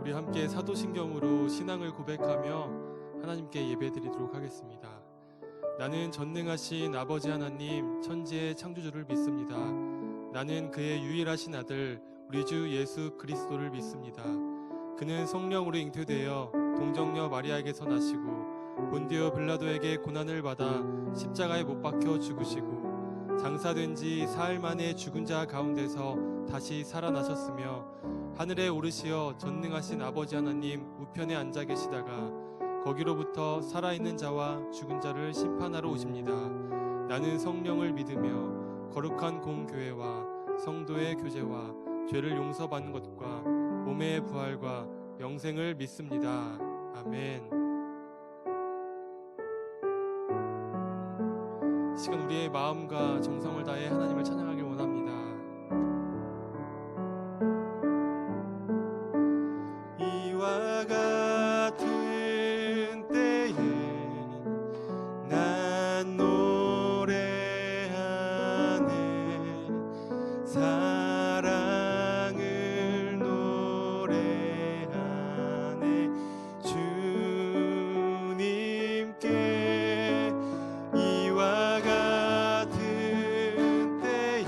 우리 함께 사도신경으로 신앙을 고백하며 하나님께 예배드리도록 하겠습니다. 나는 전능하신 아버지 하나님 천지의 창조주를 믿습니다. 나는 그의 유일하신 아들 우리 주 예수 그리스도를 믿습니다. 그는 성령으로 잉태되어 동정녀 마리아에게서 나시고 본디오 빌라도에게 고난을 받아 십자가에 못 박혀 죽으시고 장사된 지 사흘 만에 죽은 자 가운데서 다시 살아나셨으며 하늘에 오르시어 전능하신 아버지 하나님 우편에 앉아 계시다가 거기로부터 살아있는 자와 죽은 자를 심판하러 오십니다. 나는 성령을 믿으며 거룩한 공교회와 성도의 교제와 죄를 용서받는 것과 몸의 부활과 영생을 믿습니다. 아멘. 이 시간 우리의 마음과 정성을 다해 하나님을 찬양하길 원합니다. 이와 같은 때에 난 노래하네 사랑을 노래하네 주님께 이와 같은 때에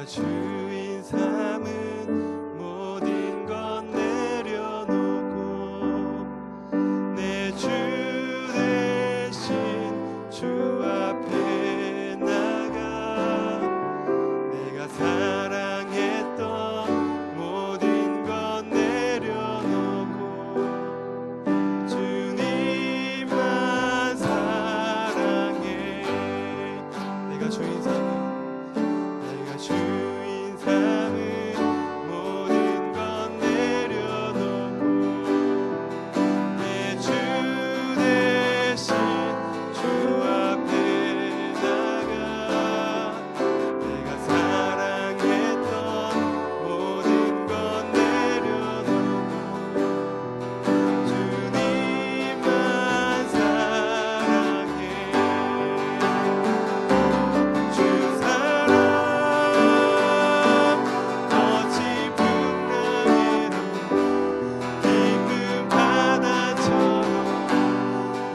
내가 주인 삼은 모든 것 내려놓고 내 주 대신 주 앞에 나가 내가 사랑했던 모든 것 내려놓고 주님만 사랑해. 내가 주인 삼은 모든 것 내려놓고 내 주 대신 주 앞에 나가 내가 사랑했던 모든 것 내려놓고 주님만 사랑해. 주 사랑 거친 풍랑에도 깊은 바다처럼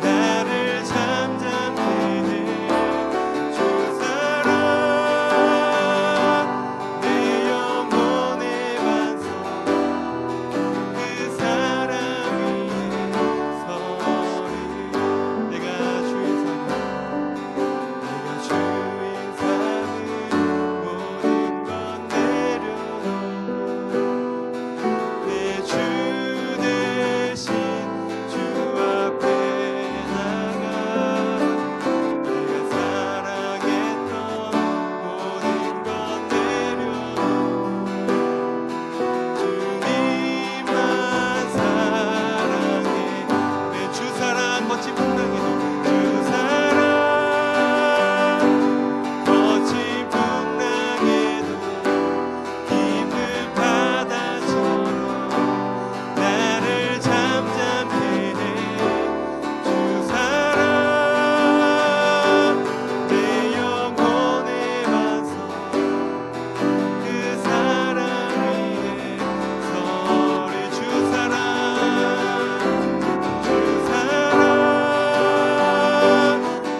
나를 잠잠케 해. 주 사랑 내 영혼의 반석 그 사랑 위에 서리. 내가 주인 삼은 모든 것 내려놓고 내 주 대신 주 앞에 나가 내가 사랑했던 모든 것 내려놓고 주님만 사랑해. 내 주 사랑 멋진 풍랑에도 주 사랑 거친 풍랑에도 깊은 바다처럼 나를 잠잠케 해. 주 사랑 내 영혼의 반석 그 사랑 위에 서리. 주 사랑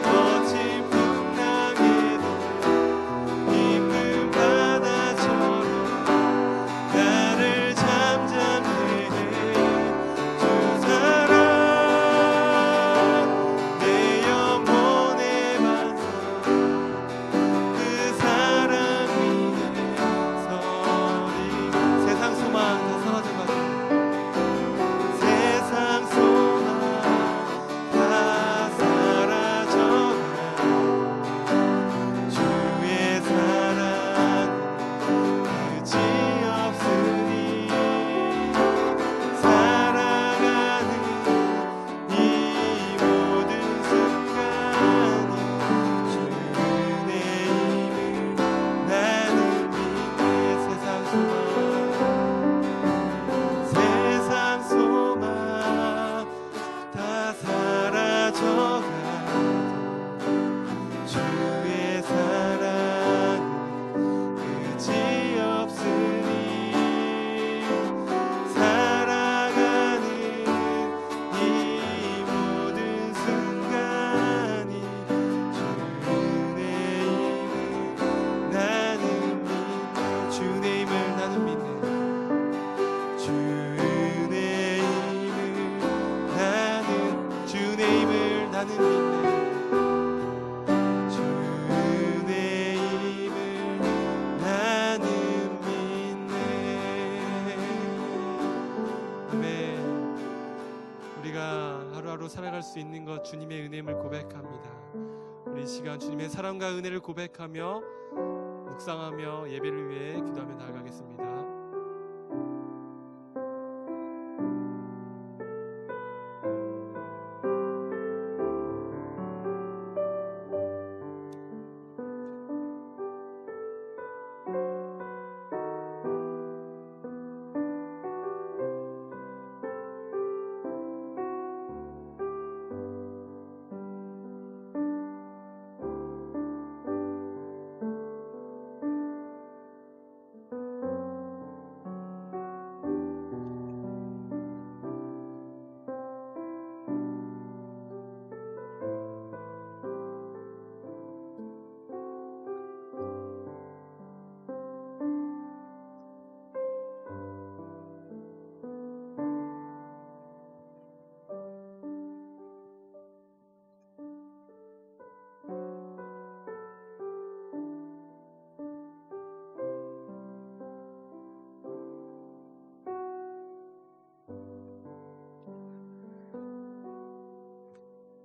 거친 풍랑에도 깊은 바다처럼 나를 잠잠케 해. 주 사랑 내 영혼의 반석 그 사랑 위에 서리. 세상 소망 다 사라져가고 세상 소망 다 사라져가 주의 사랑 끝이 없으니 사랑하는 이 모든 순간이 주 은혜임을 나는 믿네. 세상 소망 다 사라져가도 주의 사랑은 끝이 없으니 사랑하는 이 모든 순간이 주 은혜임을 나는 믿네. 주 은혜임을 나는 믿네. 주 은혜임을 나는 믿네. 주 은혜임을 나는 믿네. 아멘. 우리가 하루하루 살아갈 수 있는 것 주님의 은혜임을 고백합니다. 우리 이 시간 주님의 사랑과 은혜를 고백하며 묵상하며 예배를 위해 기도하며 나아가겠습니다.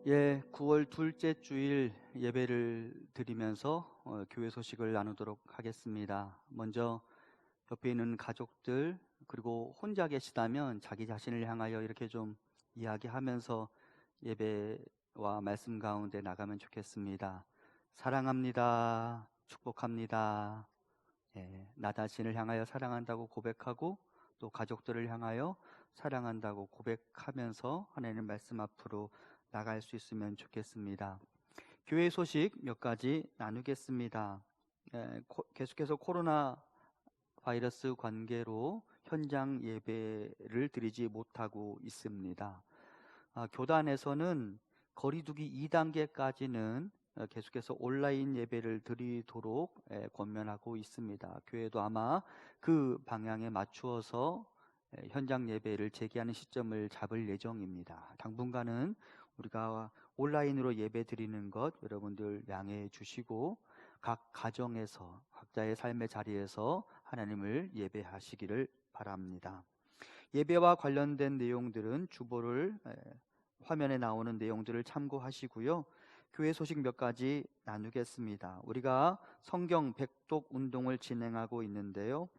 9월 둘째 주일 예배를 드리면서 교회 소식을 나누도록 하겠습니다. 먼저 옆에 있는 가족들, 그리고 혼자 계시다면 자기 자신을 향하여 이렇게 좀 이야기하면서 예배와 말씀 가운데 나가면 좋겠습니다. 사랑합니다. 축복합니다. 나 자신을 향하여 사랑한다고 고백하고, 또 가족들을 향하여 사랑한다고 고백하면서 하나님 말씀 앞으로 나갈 수 있으면 좋겠습니다. 교회 소식 몇 가지 나누겠습니다. 계속해서 코로나 바이러스 관계로 현장 예배를 드리지 못하고 있습니다. 교단에서는 거리두기 2단계까지는 계속해서 온라인 예배를 드리도록 권면하고 있습니다. 교회도 아마 그 방향에 맞추어서 현장 예배를 재개하는 시점을 잡을 예정입니다. 당분간은 우리가 온라인으로 예배 드리는 것 여러분들 양해해 주시고, 각 가정에서 각자의 삶의 자리에서 하나님을 예배하시기를 바랍니다. 예배와 관련된 내용들은 주보를 화면에 나오는 내용들을 참고하시고요. 교회 소식 몇 가지 나누겠습니다. 우리가 성경 백독 운동을 진행하고 있는데요.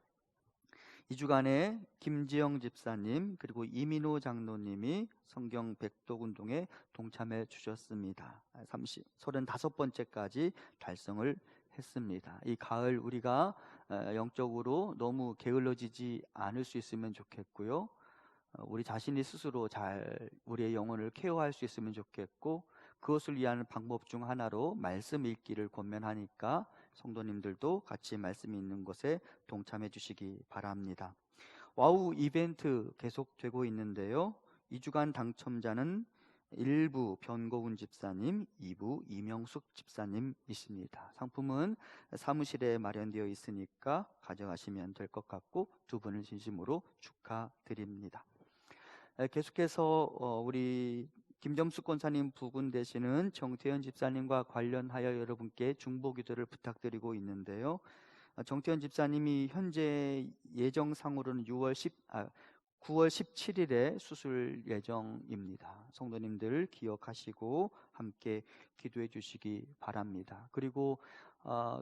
이 주간에 김지영 집사님 그리고 이민호 장로님이 성경 백독 운동에 동참해 주셨습니다. 35번째까지 달성을 했습니다. 이 가을 우리가 영적으로 너무 게을러지지 않을 수 있으면 좋겠고요. 우리 자신이 스스로 잘 우리의 영혼을 케어할 수 있으면 좋겠고, 그것을 위한 방법 중 하나로 말씀 읽기를 권면하니까 성도님들도 같이 말씀 읽는 것에 동참해 주시기 바랍니다. 와우 이벤트 계속되고 있는데요. 2주간 당첨자는 1부 변고은 집사님, 2부 이명숙 집사님이십니다. 상품은 사무실에 마련되어 있으니까 가져가시면 될 것 같고, 두 분을 진심으로 축하드립니다. 계속해서 우리 김점숙 권사님 부군 되시는 정태현 집사님과 관련하여 여러분께 중보기도를 부탁드리고 있는데요. 정태현 집사님이 현재 예정상으로는 9월 17일에 수술 예정입니다. 성도님들 기억하시고 함께 기도해 주시기 바랍니다. 그리고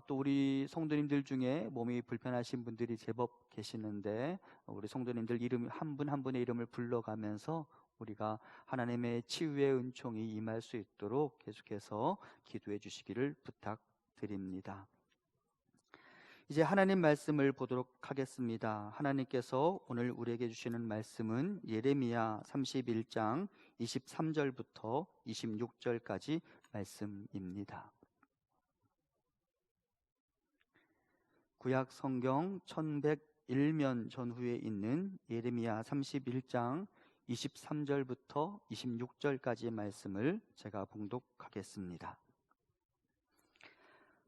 또 우리 성도님들 중에 몸이 불편하신 분들이 제법 계시는데, 우리 성도님들 이름 한 분 한 분의 이름을 불러가면서 우리가 하나님의 치유의 은총이 임할 수 있도록 계속해서 기도해 주시기를 부탁드립니다. 이제 하나님 말씀을 보도록 하겠습니다. 하나님께서 오늘 우리에게 주시는 말씀은 예레미야 31장 23절부터 26절까지 말씀입니다. 구약 성경 1101면 전후에 있는 예레미야 31장 23절부터 26절까지의 말씀을 제가 봉독하겠습니다.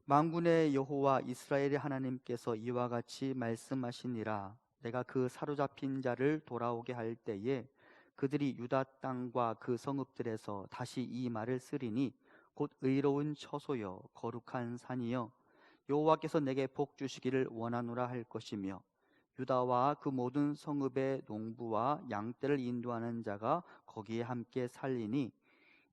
만군의 여호와 이스라엘의 하나님께서 이와 같이 말씀하시니라. 내가 그 사로잡힌 자를 돌아오게 할 때에 그들이 유다 땅과 그 성읍들에서 다시 이 말을 쓰리니, 곧 의로운 처소여 거룩한 산이여 여호와께서 내게 복 주시기를 원하노라 할 것이며, 유다와 그 모든 성읍의 농부와 양떼를 인도하는 자가 거기에 함께 살리니,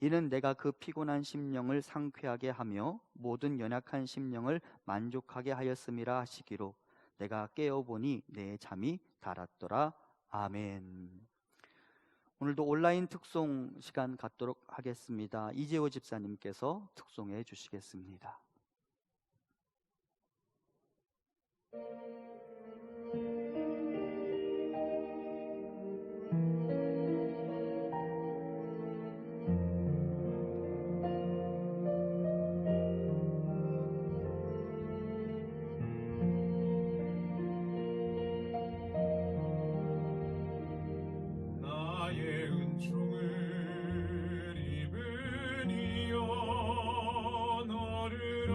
이는 내가 그 피곤한 심령을 상쾌하게 하며 모든 연약한 심령을 만족하게 하였음이라 하시기로, 내가 깨어보니 내 잠이 달았더라. 아멘. 오늘도 온라인 특송 시간 갖도록 하겠습니다. 이재호 집사님께서 특송해 주시겠습니다. 나의 은총을 입은 이여 너를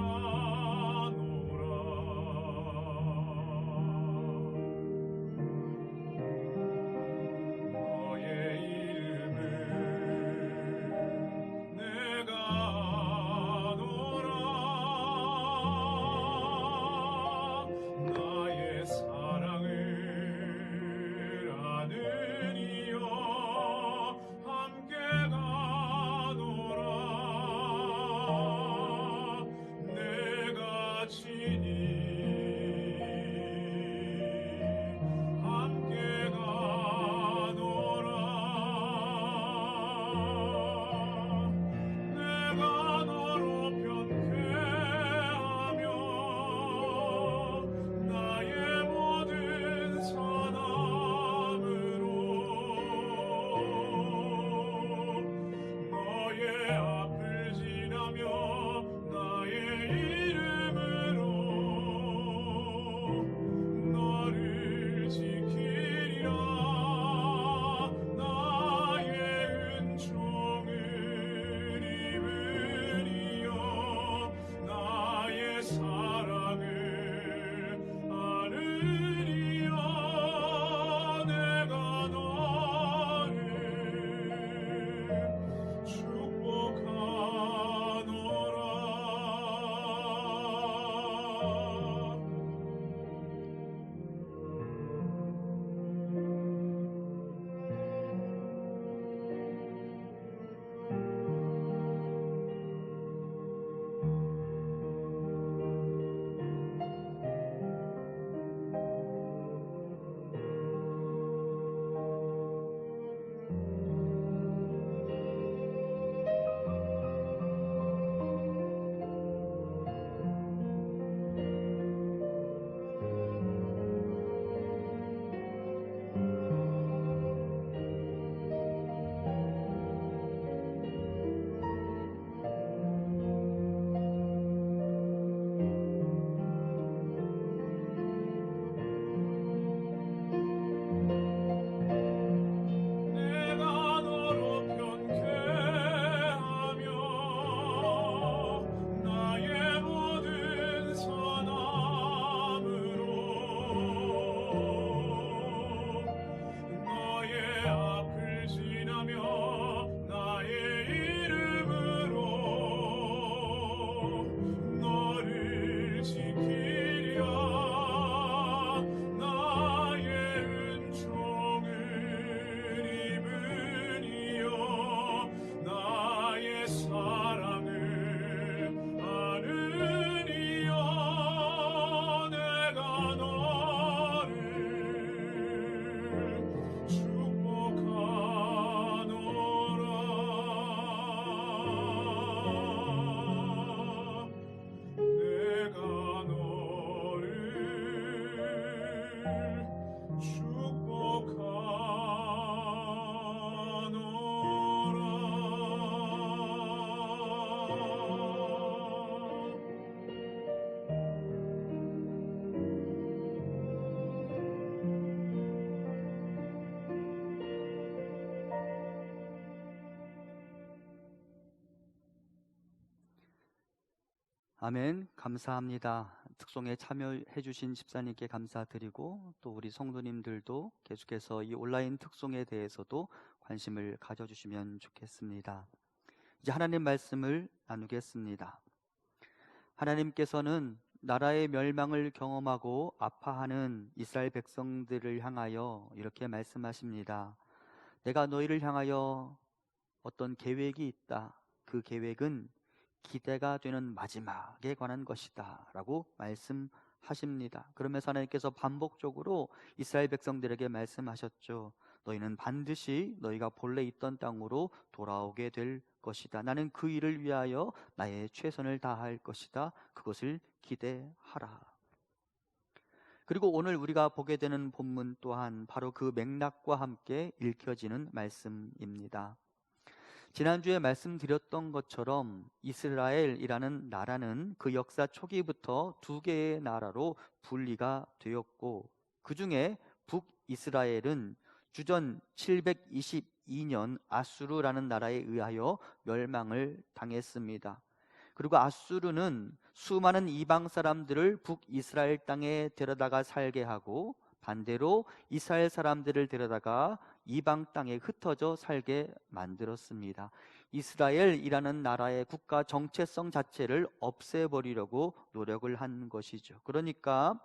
아멘. 감사합니다. 특송에 참여해 주신 집사님께 감사드리고 또 우리 성도님들도 계속해서 이 온라인 특송에 대해서도 관심을 가져주시면 좋겠습니다. 이제 하나님 말씀을 나누겠습니다. 하나님께서는 나라의 멸망을 경험하고 아파하는 이스라엘 백성들을 향하여 이렇게 말씀하십니다. 내가 너희를 향하여 어떤 계획이 있다. 그 계획은 기대가 되는 마지막에 관한 것이다 라고 말씀하십니다. 그러면서 하나님께서 반복적으로 이스라엘 백성들에게 말씀하셨죠. 너희는 반드시 너희가 본래 있던 땅으로 돌아오게 될 것이다. 나는 그 일을 위하여 나의 최선을 다할 것이다. 그것을 기대하라. 그리고 오늘 우리가 보게 되는 본문 또한 바로 그 맥락과 함께 읽혀지는 말씀입니다. 지난주에 말씀드렸던 것처럼 이스라엘이라는 나라는 그 역사 초기부터 두 개의 나라로 분리가 되었고 그 중에 북이스라엘은 주전 722년 아수르라는 나라에 의하여 멸망을 당했습니다. 그리고 아수르는 수많은 이방 사람들을 북이스라엘 땅에 데려다가 살게 하고 반대로 이스라엘 사람들을 데려다가 이방 땅에 흩어져 살게 만들었습니다. 이스라엘이라는 나라의 국가 정체성 자체를 없애버리려고 노력을 한 것이죠. 그러니까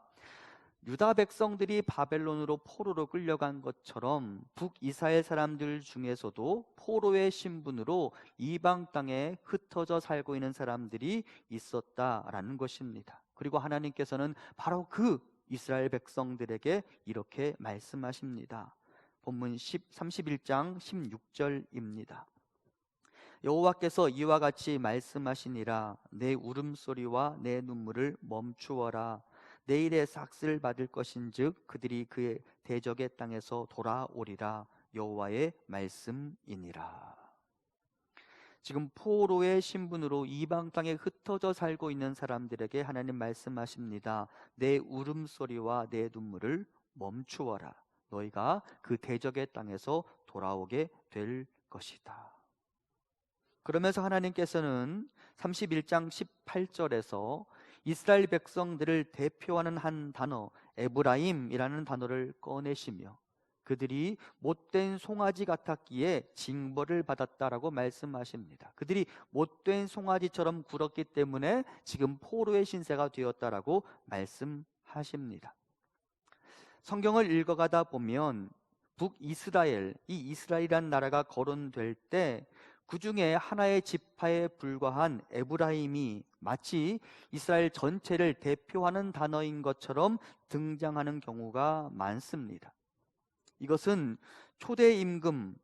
유다 백성들이 바벨론으로 포로로 끌려간 것처럼 북이스라엘 사람들 중에서도 포로의 신분으로 이방 땅에 흩어져 살고 있는 사람들이 있었다라는 것입니다. 그리고 하나님께서는 바로 그 이스라엘 백성들에게 이렇게 말씀하십니다. 본문 31장 16절입니다. 여호와께서 이와 같이 말씀하시니라. 내 울음소리와 내 눈물을 멈추어라. 내일의 삭슬 받을 것인즉 그들이 그의 대적의 땅에서 돌아오리라. 여호와의 말씀이니라. 지금 포로의 신분으로 이방 땅에 흩어져 살고 있는 사람들에게 하나님 말씀하십니다. 내 울음소리와 내 눈물을 멈추어라. 너희가 그 대적의 땅에서 돌아오게 될 것이다. 그러면서 하나님께서는 31장 18절에서 이스라엘 백성들을 대표하는 한 단어 에브라임이라는 단어를 꺼내시며 그들이 못된 송아지 같았기에 징벌을 받았다라고 말씀하십니다. 그들이 못된 송아지처럼 굴었기 때문에 지금 포로의 신세가 되었다라고 말씀하십니다. 성경을 읽어가다 보면 북이스라엘, 이 이스라엘이라는 나라가 거론될 때 그 중에 하나의 지파에 불과한 에브라임이 마치 이스라엘 전체를 대표하는 단어인 것처럼 등장하는 경우가 많습니다. 이것은 초대 임금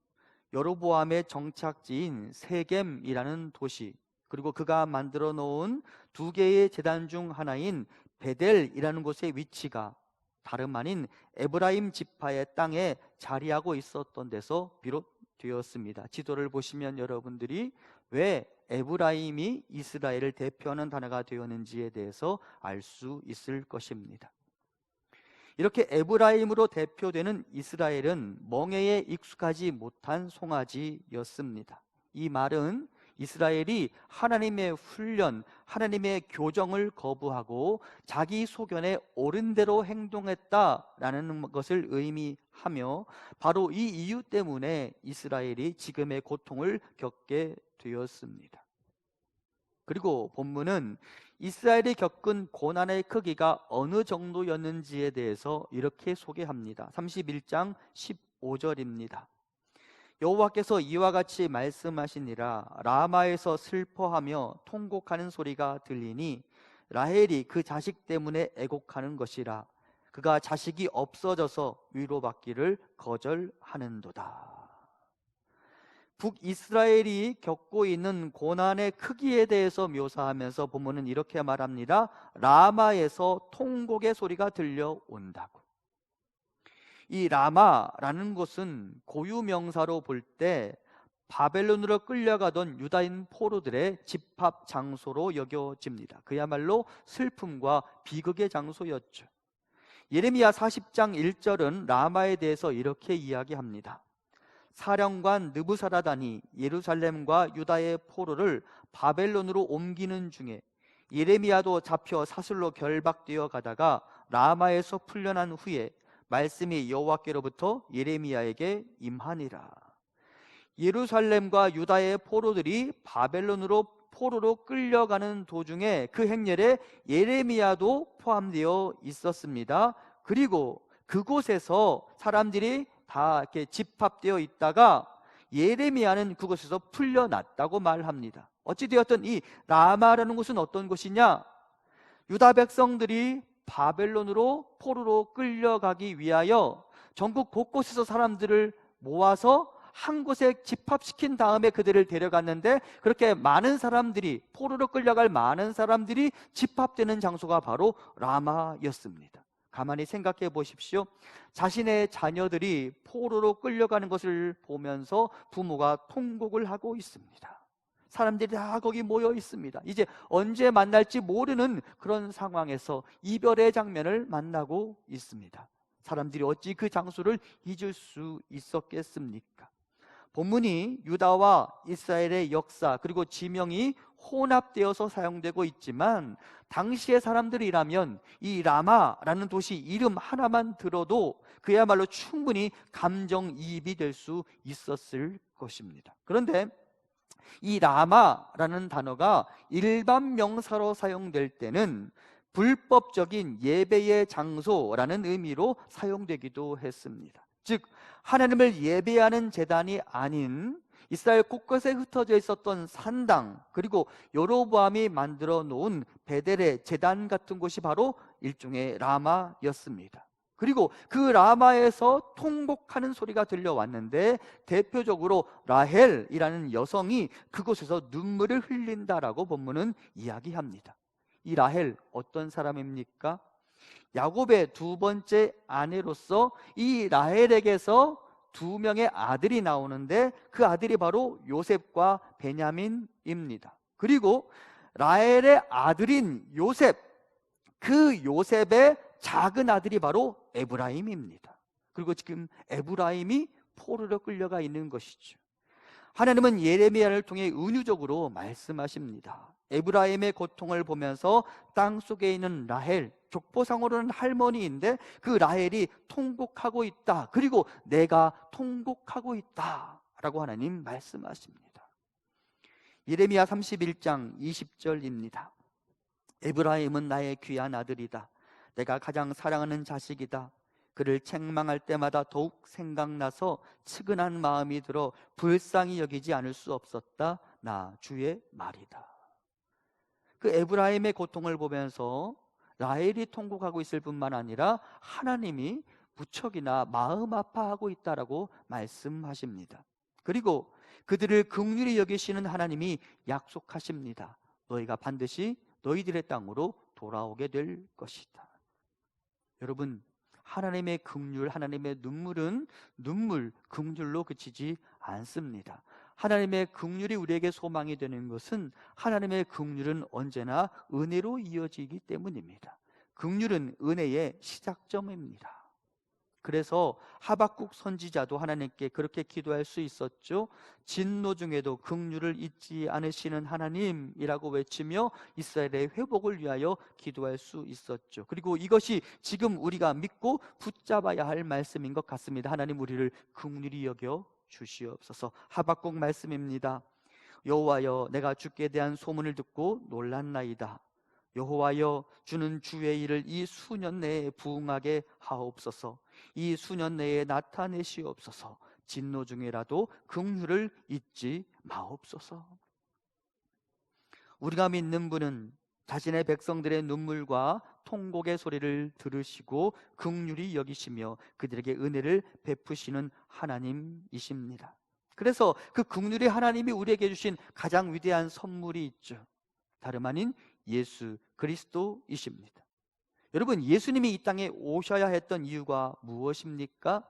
여로보암의 정착지인 세겜이라는 도시, 그리고 그가 만들어 놓은 두 개의 제단 중 하나인 베델이라는 곳의 위치가 다름 아닌 에브라임 지파의 땅에 자리하고 있었던 데서 비롯되었습니다. 지도를 보시면 여러분들이 왜 에브라임이 이스라엘을 대표하는 단어가 되었는지에 대해서 알 수 있을 것입니다. 이렇게 에브라임으로 대표되는 이스라엘은 멍에에 익숙하지 못한 송아지였습니다. 이 말은 이스라엘이 하나님의 훈련, 하나님의 교정을 거부하고 자기 소견에 옳은 대로 행동했다라는 것을 의미하며 바로 이 이유 때문에 이스라엘이 지금의 고통을 겪게 되었습니다. 그리고 본문은 이스라엘이 겪은 고난의 크기가 어느 정도였는지에 대해서 이렇게 소개합니다. 31장 15절입니다. 여호와께서 이와 같이 말씀하시니라. 라마에서 슬퍼하며 통곡하는 소리가 들리니 라헬이 그 자식 때문에 애곡하는 것이라. 그가 자식이 없어져서 위로받기를 거절하는도다. 북이스라엘이 겪고 있는 고난의 크기에 대해서 묘사하면서 본문은 이렇게 말합니다. 라마에서 통곡의 소리가 들려온다고. 이 라마라는 곳은 고유명사로 볼 때 바벨론으로 끌려가던 유다인 포로들의 집합 장소로 여겨집니다. 그야말로 슬픔과 비극의 장소였죠. 예레미야 40장 1절은 라마에 대해서 이렇게 이야기합니다. 사령관 느부사라단이 예루살렘과 유다의 포로를 바벨론으로 옮기는 중에 예레미야도 잡혀 사슬로 결박되어 가다가 라마에서 풀려난 후에 말씀이 여호와께로부터 예레미야에게 임하니라. 예루살렘과 유다의 포로들이 바벨론으로 포로로 끌려가는 도중에 그 행렬에 예레미야도 포함되어 있었습니다. 그리고 그곳에서 사람들이 다 이렇게 집합되어 있다가 예레미야는 그곳에서 풀려났다고 말합니다. 어찌되었든 이 라마라는 곳은 어떤 곳이냐? 유다 백성들이 바벨론으로 포로로 끌려가기 위하여 전국 곳곳에서 사람들을 모아서 한 곳에 집합시킨 다음에 그들을 데려갔는데, 그렇게 많은 사람들이, 포로로 끌려갈 많은 사람들이 집합되는 장소가 바로 라마였습니다. 가만히 생각해 보십시오. 자신의 자녀들이 포로로 끌려가는 것을 보면서 부모가 통곡을 하고 있습니다. 사람들이 다 거기 모여 있습니다. 이제 언제 만날지 모르는 그런 상황에서 이별의 장면을 만나고 있습니다. 사람들이 어찌 그 장소를 잊을 수 있었겠습니까? 본문이 유다와 이스라엘의 역사 그리고 지명이 혼합되어서 사용되고 있지만, 당시의 사람들이라면 이 라마라는 도시 이름 하나만 들어도 그야말로 충분히 감정이입이 될 수 있었을 것입니다. 그런데 이 라마라는 단어가 일반 명사로 사용될 때는 불법적인 예배의 장소라는 의미로 사용되기도 했습니다. 즉, 하나님을 예배하는 제단이 아닌 이스라엘 곳곳에 흩어져 있었던 산당, 그리고 여로보암이 만들어 놓은 베델의 제단 같은 곳이 바로 일종의 라마였습니다. 그리고 그 라마에서 통곡하는 소리가 들려왔는데, 대표적으로 라헬이라는 여성이 그곳에서 눈물을 흘린다라고 본문은 이야기합니다. 이 라헬 어떤 사람입니까? 야곱의 두 번째 아내로서 이 라헬에게서 두 명의 아들이 나오는데, 그 아들이 바로 요셉과 베냐민입니다. 그리고 라헬의 아들인 요셉, 그 요셉의 작은 아들이 바로 에브라임입니다. 그리고 지금 에브라임이 포로로 끌려가 있는 것이죠. 하나님은 예레미야를 통해 은유적으로 말씀하십니다. 에브라임의 고통을 보면서 땅 속에 있는 라헬, 족보상으로는 할머니인데 그 라헬이 통곡하고 있다, 그리고 내가 통곡하고 있다 라고 하나님 말씀하십니다. 예레미야 31장 20절입니다. 에브라임은 나의 귀한 아들이다. 내가 가장 사랑하는 자식이다. 그를 책망할 때마다 더욱 생각나서 측은한 마음이 들어 불쌍히 여기지 않을 수 없었다. 나 주의 말이다. 그 에브라임의 고통을 보면서 라헬이 통곡하고 있을 뿐만 아니라 하나님이 무척이나 마음 아파하고 있다라고 말씀하십니다. 그리고 그들을 긍휼히 여기시는 하나님이 약속하십니다. 너희가 반드시 너희들의 땅으로 돌아오게 될 것이다. 여러분, 하나님의 긍휼, 하나님의 눈물은 긍휼로 그치지 않습니다. 하나님의 긍휼이 우리에게 소망이 되는 것은 하나님의 긍휼은 언제나 은혜로 이어지기 때문입니다. 긍휼은 은혜의 시작점입니다. 그래서 하박국 선지자도 하나님께 그렇게 기도할 수 있었죠. 진노 중에도 긍휼을 잊지 않으시는 하나님이라고 외치며 이스라엘의 회복을 위하여 기도할 수 있었죠. 그리고 이것이 지금 우리가 믿고 붙잡아야 할 말씀인 것 같습니다. 하나님, 우리를 긍휼히 여겨 주시옵소서. 하박국 말씀입니다. 여호와여, 내가 주께 대한 소문을 듣고 놀랐나이다. 여호와여, 주는 주의 일을 이 수년 내에 부응하게 하옵소서. 이 수년 내에 나타내시옵소서. 진노 중에라도 긍휼을 잊지 마옵소서. 우리가 믿는 분은 자신의 백성들의 눈물과 통곡의 소리를 들으시고 긍휼히 여기시며 그들에게 은혜를 베푸시는 하나님이십니다. 그래서 그 긍휼의 하나님이 우리에게 주신 가장 위대한 선물이 있죠. 다름 아닌 예수 그리스도이십니다. 여러분, 예수님이 이 땅에 오셔야 했던 이유가 무엇입니까?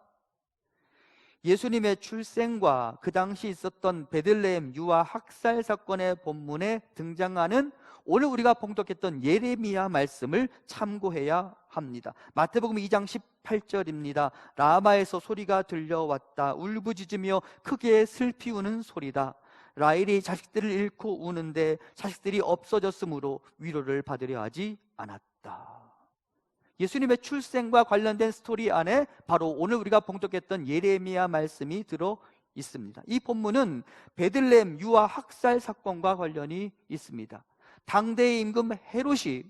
예수님의 출생과 그 당시 있었던 베들레헴 유아 학살 사건의 본문에 등장하는 오늘 우리가 봉독했던 예레미야 말씀을 참고해야 합니다. 마태복음 2장 18절입니다. 라마에서 소리가 들려왔다. 울부짖으며 크게 슬피 우는 소리다. 라헬이 자식들을 잃고 우는데 자식들이 없어졌으므로 위로를 받으려 하지 않았다. 예수님의 출생과 관련된 스토리 안에 바로 오늘 우리가 봉독했던 예레미야 말씀이 들어 있습니다. 이 본문은 베들레헴 유아 학살 사건과 관련이 있습니다. 당대의 임금 헤롯이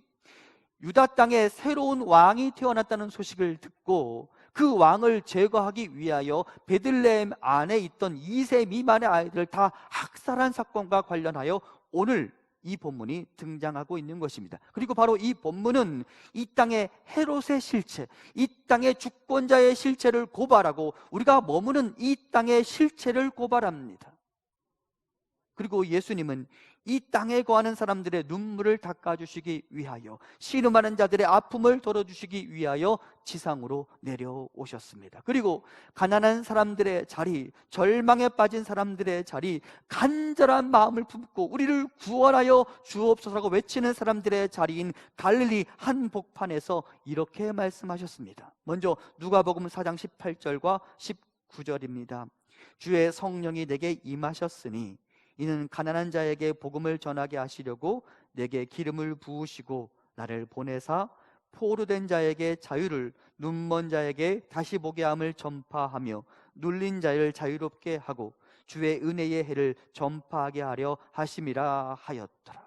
유다 땅에 새로운 왕이 태어났다는 소식을 듣고 그 왕을 제거하기 위하여 베들레헴 안에 있던 2세 미만의 아이들을 다 학살한 사건과 관련하여 오늘 이 본문이 등장하고 있는 것입니다. 그리고 바로 이 본문은 이 땅의 헤롯의 실체, 이 땅의 주권자의 실체를 고발하고 우리가 머무는 이 땅의 실체를 고발합니다. 그리고 예수님은 이 땅에 거하는 사람들의 눈물을 닦아주시기 위하여, 씨름하는 자들의 아픔을 덜어주시기 위하여 지상으로 내려오셨습니다. 그리고 가난한 사람들의 자리, 절망에 빠진 사람들의 자리, 간절한 마음을 품고 우리를 구원하여 주옵소서라고 외치는 사람들의 자리인 갈릴리 한복판에서 이렇게 말씀하셨습니다. 먼저 누가복음 4장 18절과 19절입니다. 주의 성령이 내게 임하셨으니 이는 가난한 자에게 복음을 전하게 하시려고 내게 기름을 부으시고 나를 보내사 포로된 자에게 자유를, 눈먼 자에게 다시 보게 함을 전파하며 눌린 자를 자유롭게 하고 주의 은혜의 해를 전파하게 하려 하심이라 하였더라.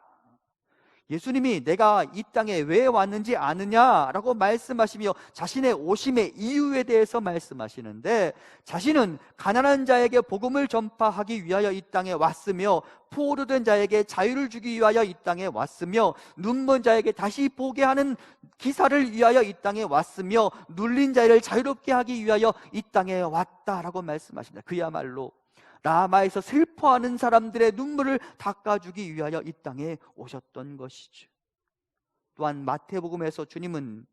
예수님이 내가 이 땅에 왜 왔는지 아느냐라고 말씀하시며 자신의 오심의 이유에 대해서 말씀하시는데, 자신은 가난한 자에게 복음을 전파하기 위하여 이 땅에 왔으며 포로된 자에게 자유를 주기 위하여 이 땅에 왔으며 눈먼 자에게 다시 보게 하는 기사를 위하여 이 땅에 왔으며 눌린 자를 자유롭게 하기 위하여 이 땅에 왔다라고 말씀하십니다. 그야말로 라마에서 슬퍼하는 사람들의 눈물을 닦아주기 위하여 이 땅에 오셨던 것이죠. 또한 마태복음에서 주님은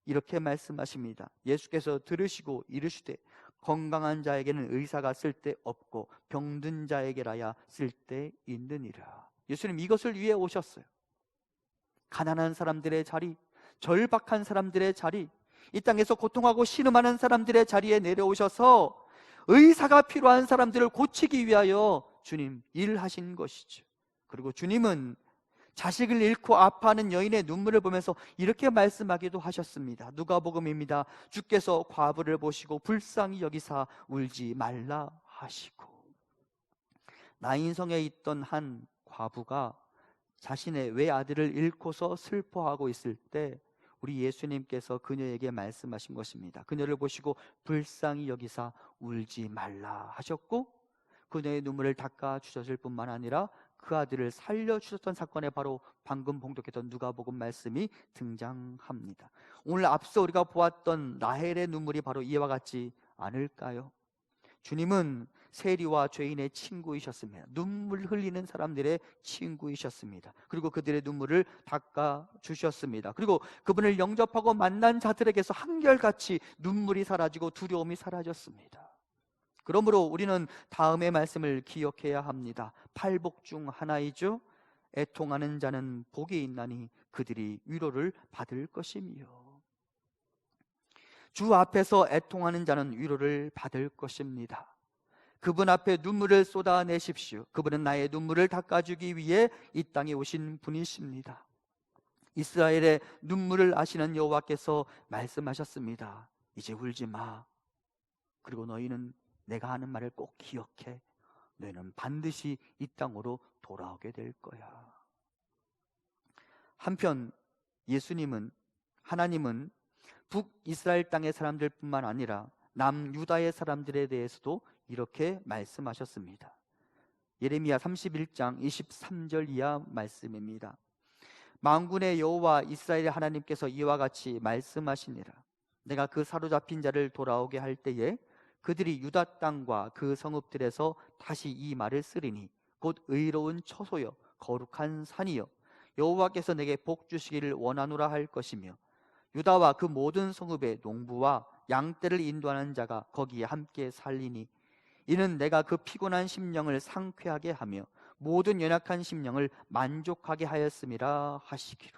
이렇게 말씀하십니다. 예수께서 들으시고 이르시되 건강한 자에게는 의사가 쓸데없고 병든 자에게라야 쓸데있느니라. 예수님 이것을 위해 오셨어요. 가난한 사람들의 자리, 절박한 사람들의 자리, 이 땅에서 고통하고 신음하는 사람들의 자리에 내려오셔서 의사가 필요한 사람들을 고치기 위하여 주님 일하신 것이죠. 그리고 주님은 자식을 잃고 아파하는 여인의 눈물을 보면서 이렇게 말씀하기도 하셨습니다. 누가복음입니다. 주께서 과부를 보시고 불쌍히 여기사 울지 말라 하시고. 나인성에 있던 한 과부가 자신의 외아들을 잃고서 슬퍼하고 있을 때 우리 예수님께서 그녀에게 말씀하신 것입니다. 그녀를 보시고 불쌍히 여기사 울지 말라 하셨고 그녀의 눈물을 닦아 주셨을 뿐만 아니라 그 아들을 살려주셨던 사건에 바로 방금 봉독했던 누가복음 말씀이 등장합니다. 오늘 앞서 우리가 보았던 라헬의 눈물이 바로 이와 같지 않을까요? 주님은 세리와 죄인의 친구이셨습니다. 눈물 흘리는 사람들의 친구이셨습니다. 그리고 그들의 눈물을 닦아 주셨습니다. 그리고 그분을 영접하고 만난 자들에게서 한결같이 눈물이 사라지고 두려움이 사라졌습니다. 그러므로 우리는 다음의 말씀을 기억해야 합니다. 팔복 중 하나이죠. 애통하는 자는 복이 있나니 그들이 위로를 받을 것이며. 주 앞에서 애통하는 자는 위로를 받을 것입니다. 그분 앞에 눈물을 쏟아내십시오. 그분은 나의 눈물을 닦아주기 위해 이 땅에 오신 분이십니다. 이스라엘의 눈물을 아시는 여호와께서 말씀하셨습니다. 이제 울지 마. 그리고 너희는 내가 하는 말을 꼭 기억해. 너희는 반드시 이 땅으로 돌아오게 될 거야. 한편 예수님은, 하나님은 북이스라엘 땅의 사람들 뿐만 아니라 남유다의 사람들에 대해서도 이렇게 말씀하셨습니다. 예레미야 31장 23절 이하 말씀입니다. 만군의 여호와 이스라엘의 하나님께서 이와 같이 말씀하시니라. 내가 그 사로잡힌 자를 돌아오게 할 때에 그들이 유다 땅과 그 성읍들에서 다시 이 말을 쓰리니 곧 의로운 처소여 거룩한 산이여 여호와께서 내게 복 주시기를 원하노라 할 것이며 유다와 그 모든 성읍의 농부와 양떼를 인도하는 자가 거기에 함께 살리니 이는 내가 그 피곤한 심령을 상쾌하게 하며 모든 연약한 심령을 만족하게 하였음이라 하시기로.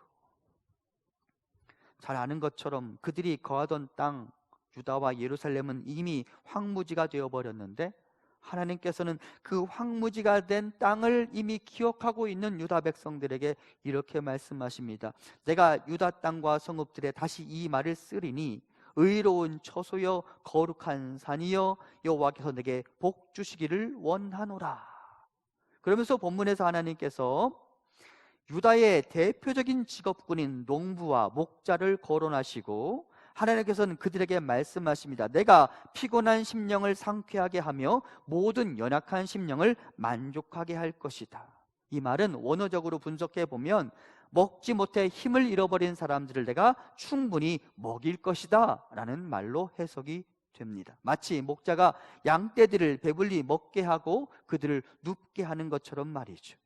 잘 아는 것처럼 그들이 거하던 땅 유다와 예루살렘은 이미 황무지가 되어버렸는데 하나님께서는 그 황무지가 된 땅을 이미 기억하고 있는 유다 백성들에게 이렇게 말씀하십니다. 내가 유다 땅과 성읍들에 다시 이 말을 쓰리니 의로운 처소여 거룩한 산이여 여호와께서 내게 복 주시기를 원하노라. 그러면서 본문에서 하나님께서 유다의 대표적인 직업군인 농부와 목자를 거론하시고 하나님께서는 그들에게 말씀하십니다. 내가 피곤한 심령을 상쾌하게 하며 모든 연약한 심령을 만족하게 할 것이다. 이 말은 원어적으로 분석해 보면 먹지 못해 힘을 잃어버린 사람들을 내가 충분히 먹일 것이다 라는 말로 해석이 됩니다. 마치 목자가 양떼들을 배불리 먹게 하고 그들을 눕게 하는 것처럼 말이죠.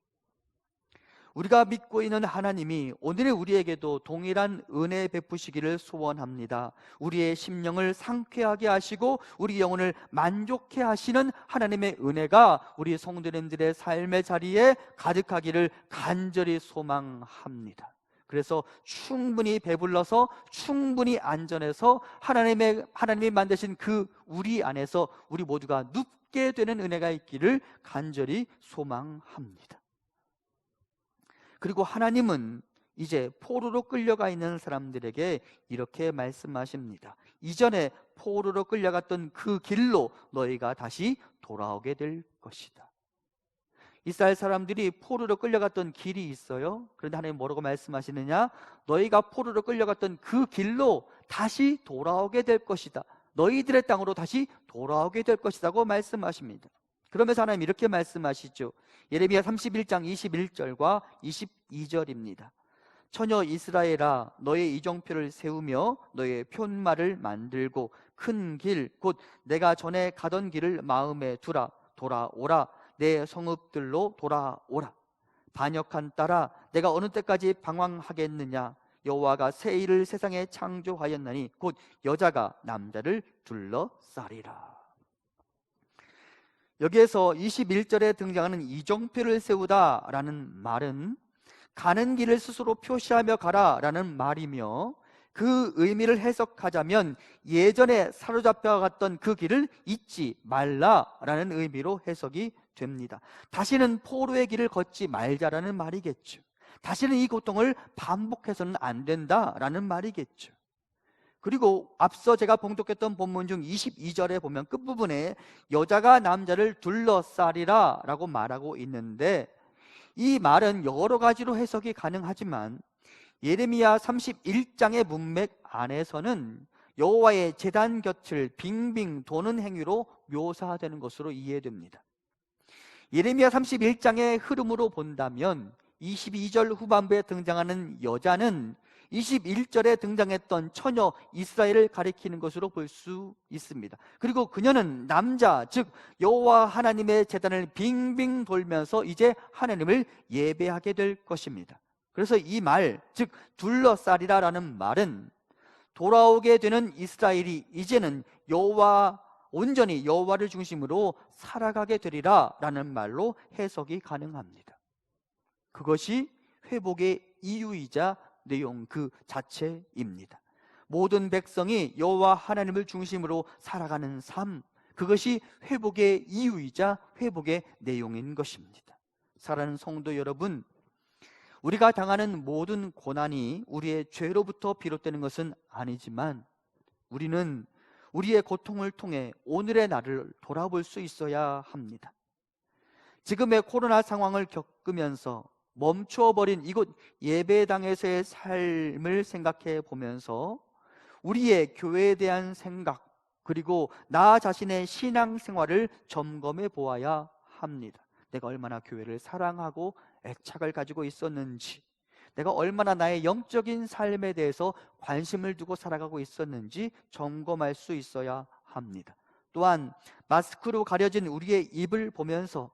우리가 믿고 있는 하나님이 오늘의 우리에게도 동일한 은혜 베푸시기를 소원합니다. 우리의 심령을 상쾌하게 하시고 우리 영혼을 만족해 하시는 하나님의 은혜가 우리 성도님들의 삶의 자리에 가득하기를 간절히 소망합니다. 그래서 충분히 배불러서 충분히 안전해서 하나님이 만드신 그 우리 안에서 우리 모두가 눕게 되는 은혜가 있기를 간절히 소망합니다. 그리고 하나님은 이제 포로로 끌려가 있는 사람들에게 이렇게 말씀하십니다. 이전에 포로로 끌려갔던 그 길로 너희가 다시 돌아오게 될 것이다. 이스라엘 사람들이 포로로 끌려갔던 길이 있어요. 그런데 하나님 뭐라고 말씀하시느냐? 너희가 포로로 끌려갔던 그 길로 다시 돌아오게 될 것이다. 너희들의 땅으로 다시 돌아오게 될 것이라고 말씀하십니다. 그러면서 하나님 이렇게 말씀하시죠. 예레미야 31장 21절과 22절입니다. 처녀 이스라엘아, 너의 이정표를 세우며 너의 편말을 만들고 큰 길, 곧 내가 전에 가던 길을 마음에 두라. 돌아오라. 내 성읍들로 돌아오라. 반역한 딸아, 내가 어느 때까지 방황하겠느냐? 여호와가 새 일을 세상에 창조하였나니 곧 여자가 남자를 둘러싸리라. 여기에서 21절에 등장하는 이정표를 세우다라는 말은 가는 길을 스스로 표시하며 가라라는 말이며, 그 의미를 해석하자면 예전에 사로잡혀 갔던 그 길을 잊지 말라라는 의미로 해석이 됩니다. 다시는 포로의 길을 걷지 말자라는 말이겠죠. 다시는 이 고통을 반복해서는 안 된다라는 말이겠죠. 그리고 앞서 제가 봉독했던 본문 중 22절에 보면 끝부분에 여자가 남자를 둘러싸리라 라고 말하고 있는데, 이 말은 여러 가지로 해석이 가능하지만 예레미야 31장의 문맥 안에서는 여호와의 제단 곁을 빙빙 도는 행위로 묘사되는 것으로 이해됩니다. 예레미야 31장의 흐름으로 본다면 22절 후반부에 등장하는 여자는 21절에 등장했던 처녀 이스라엘을 가리키는 것으로 볼 수 있습니다. 그리고 그녀는 남자, 즉 여호와 하나님의 제단을 빙빙 돌면서 이제 하나님을 예배하게 될 것입니다. 그래서 이 말, 즉 둘러싸리라 라는 말은 돌아오게 되는 이스라엘이 이제는 온전히 여호와를 중심으로 살아가게 되리라 라는 말로 해석이 가능합니다. 그것이 회복의 이유이자 내용 그 자체입니다. 모든 백성이 여호와 하나님을 중심으로 살아가는 삶, 그것이 회복의 이유이자 회복의 내용인 것입니다. 사랑하는 성도 여러분, 우리가 당하는 모든 고난이 우리의 죄로부터 비롯되는 것은 아니지만 우리는 우리의 고통을 통해 오늘의 나를 돌아볼 수 있어야 합니다. 지금의 코로나 상황을 겪으면서 멈춰버린 이곳 예배당에서의 삶을 생각해 보면서 우리의 교회에 대한 생각, 그리고 나 자신의 신앙생활을 점검해 보아야 합니다. 내가 얼마나 교회를 사랑하고 애착을 가지고 있었는지, 내가 얼마나 나의 영적인 삶에 대해서 관심을 두고 살아가고 있었는지 점검할 수 있어야 합니다. 또한 마스크로 가려진 우리의 입을 보면서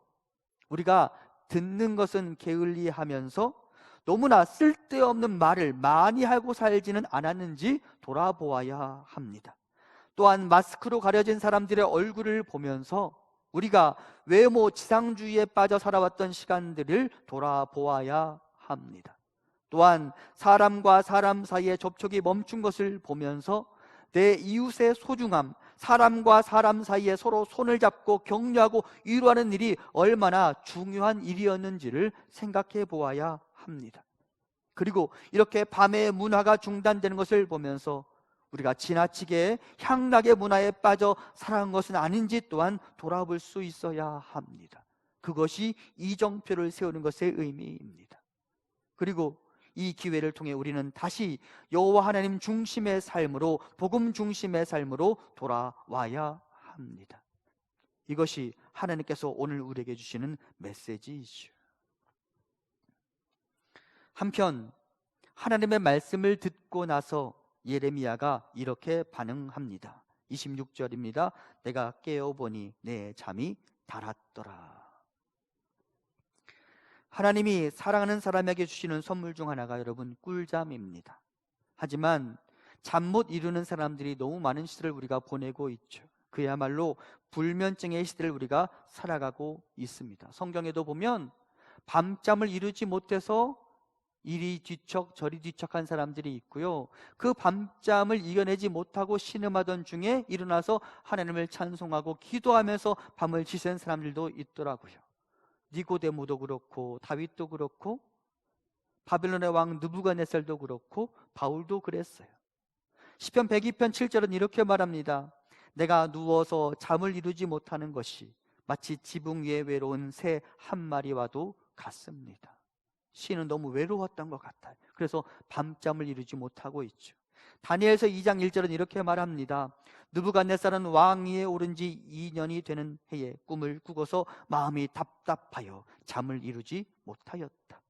우리가 듣는 것은 게을리하면서 너무나 쓸데없는 말을 많이 하고 살지는 않았는지 돌아보아야 합니다. 또한 마스크로 가려진 사람들의 얼굴을 보면서 우리가 외모 지상주의에 빠져 살아왔던 시간들을 돌아보아야 합니다. 또한 사람과 사람 사이의 접촉이 멈춘 것을 보면서 내 이웃의 소중함, 사람과 사람 사이에 서로 손을 잡고 격려하고 위로하는 일이 얼마나 중요한 일이었는지를 생각해 보아야 합니다. 그리고 이렇게 밤의 문화가 중단되는 것을 보면서 우리가 지나치게 향락의 문화에 빠져 살아간 것은 아닌지 또한 돌아볼 수 있어야 합니다. 그것이 이정표를 세우는 것의 의미입니다. 그리고 이 기회를 통해 우리는 다시 여호와 하나님 중심의 삶으로, 복음 중심의 삶으로 돌아와야 합니다. 이것이 하나님께서 오늘 우리에게 주시는 메시지이죠. 한편 하나님의 말씀을 듣고 나서 예레미야가 이렇게 반응합니다. 26절입니다. 내가 깨어보니 내 잠이 달았더라. 하나님이 사랑하는 사람에게 주시는 선물 중 하나가 여러분 꿀잠입니다. 하지만 잠 못 이루는 사람들이 너무 많은 시대를 우리가 보내고 있죠. 그야말로 불면증의 시대를 우리가 살아가고 있습니다. 성경에도 보면 밤잠을 이루지 못해서 이리 뒤척 저리 뒤척한 사람들이 있고요, 그 밤잠을 이겨내지 못하고 신음하던 중에 일어나서 하나님을 찬송하고 기도하면서 밤을 지샌 사람들도 있더라고요. 니고데모도 그렇고 다윗도 그렇고 바벨론의 왕 느부갓네살도 그렇고 바울도 그랬어요. 시편 102편 7절은 이렇게 말합니다. 내가 누워서 잠을 이루지 못하는 것이 마치 지붕 위에 외로운 새 한 마리와도 같습니다. 시인은 너무 외로웠던 것 같아요. 그래서 밤잠을 이루지 못하고 있죠. 다니엘서 2장 1절은 이렇게 말합니다. 느부갓네살은 왕위에 오른 지 2년이 되는 해에 꿈을 꾸고서 마음이 답답하여 잠을 이루지 못하였다.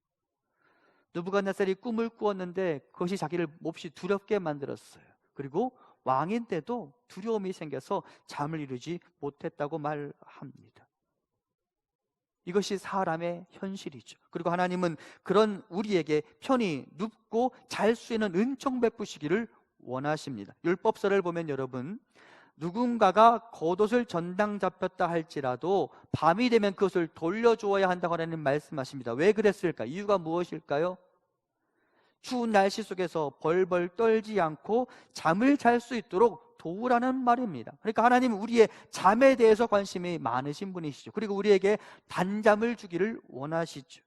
느부갓네살이 꿈을 꾸었는데 그것이 자기를 몹시 두렵게 만들었어요. 그리고 왕인데도 두려움이 생겨서 잠을 이루지 못했다고 말합니다. 이것이 사람의 현실이죠. 그리고 하나님은 그런 우리에게 편히 눕고 잘 수 있는 은총 베푸시기를 원하십니다. 율법서를 보면 여러분, 누군가가 겉옷을 전당 잡혔다 할지라도 밤이 되면 그것을 돌려주어야 한다고 하나님 말씀하십니다. 왜 그랬을까? 이유가 무엇일까요? 추운 날씨 속에서 벌벌 떨지 않고 잠을 잘 수 있도록 도우라는 말입니다. 그러니까 하나님은 우리의 잠에 대해서 관심이 많으신 분이시죠. 그리고 우리에게 단잠을 주기를 원하시죠.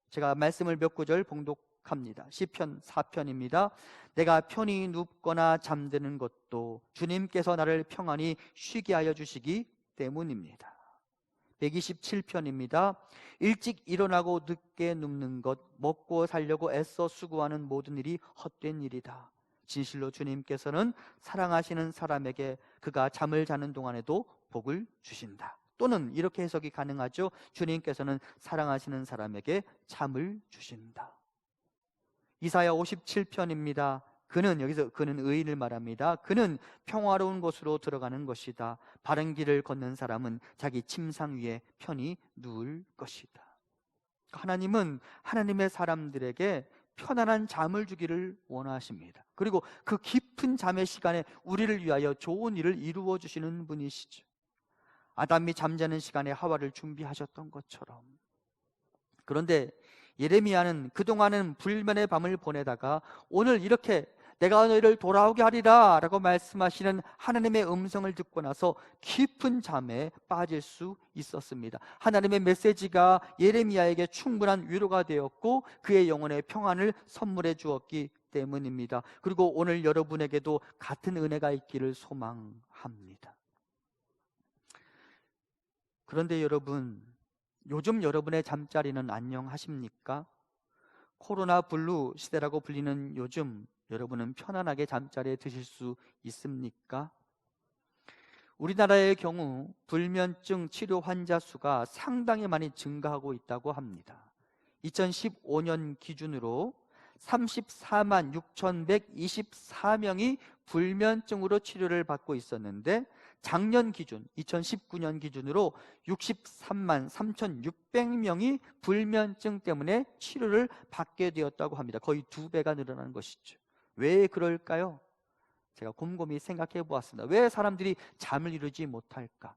제가 말씀을 몇 구절 봉독합니다. 시편 4편입니다. 내가 편히 눕거나 잠드는 것도 주님께서 나를 평안히 쉬게 하여 주시기 때문입니다. 127편입니다. 일찍 일어나고 늦게 눕는 것, 먹고 살려고 애써 수고하는 모든 일이 헛된 일이다. 진실로 주님께서는 사랑하시는 사람에게 그가 잠을 자는 동안에도 복을 주신다. 또는 이렇게 해석이 가능하죠. 주님께서는 사랑하시는 사람에게 잠을 주신다. 이사야 57편입니다. 여기서 그는 의인을 말합니다. 그는 평화로운 곳으로 들어가는 것이다. 바른 길을 걷는 사람은 자기 침상 위에 편히 누울 것이다. 하나님은 하나님의 사람들에게 편안한 잠을 주기를 원하십니다. 그리고 그 깊은 잠의 시간에 우리를 위하여 좋은 일을 이루어 주시는 분이시죠. 아담이 잠자는 시간에 하와를 준비하셨던 것처럼. 그런데 예레미야는 그동안은 불면의 밤을 보내다가 오늘 이렇게 내가 너희를 돌아오게 하리라 라고 말씀하시는 하나님의 음성을 듣고 나서 깊은 잠에 빠질 수 있었습니다. 하나님의 메시지가 예레미야에게 충분한 위로가 되었고 그의 영혼의 평안을 선물해 주었기 때문입니다. 그리고 오늘 여러분에게도 같은 은혜가 있기를 소망합니다. 그런데 여러분, 요즘 여러분의 잠자리는 안녕하십니까? 코로나 블루 시대라고 불리는 요즘 여러분은 편안하게 잠자리에 드실 수 있습니까? 우리나라의 경우 불면증 치료 환자 수가 상당히 많이 증가하고 있다고 합니다. 2015년 기준으로 34만 6,124명이 불면증으로 치료를 받고 있었는데 작년 기준 2019년 기준으로 63만 3,600명이 불면증 때문에 치료를 받게 되었다고 합니다. 거의 2배가 늘어난 것이죠. 왜 그럴까요? 제가 곰곰이 생각해 보았습니다. 왜 사람들이 잠을 이루지 못할까?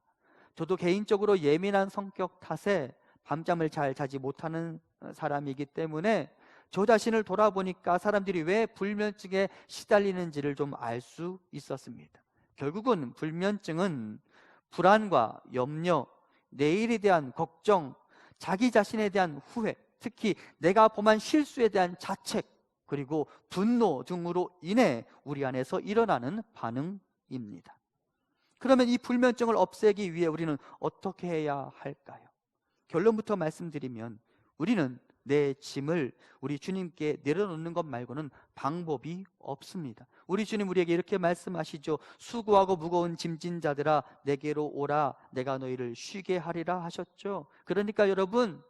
저도 개인적으로 예민한 성격 탓에 밤잠을 잘 자지 못하는 사람이기 때문에 저 자신을 돌아보니까 사람들이 왜 불면증에 시달리는지를 좀 알 수 있었습니다. 결국은 불면증은 불안과 염려, 내일에 대한 걱정, 자기 자신에 대한 후회, 특히 내가 범한 실수에 대한 자책, 그리고 분노 등으로 인해 우리 안에서 일어나는 반응입니다. 그러면 이 불면증을 없애기 위해 우리는 어떻게 해야 할까요? 결론부터 말씀드리면 우리는 내 짐을 우리 주님께 내려놓는 것 말고는 방법이 없습니다. 우리 주님 우리에게 이렇게 말씀하시죠. 수고하고 무거운 짐진 자들아 내게로 오라 내가 너희를 쉬게 하리라 하셨죠. 그러니까 여러분,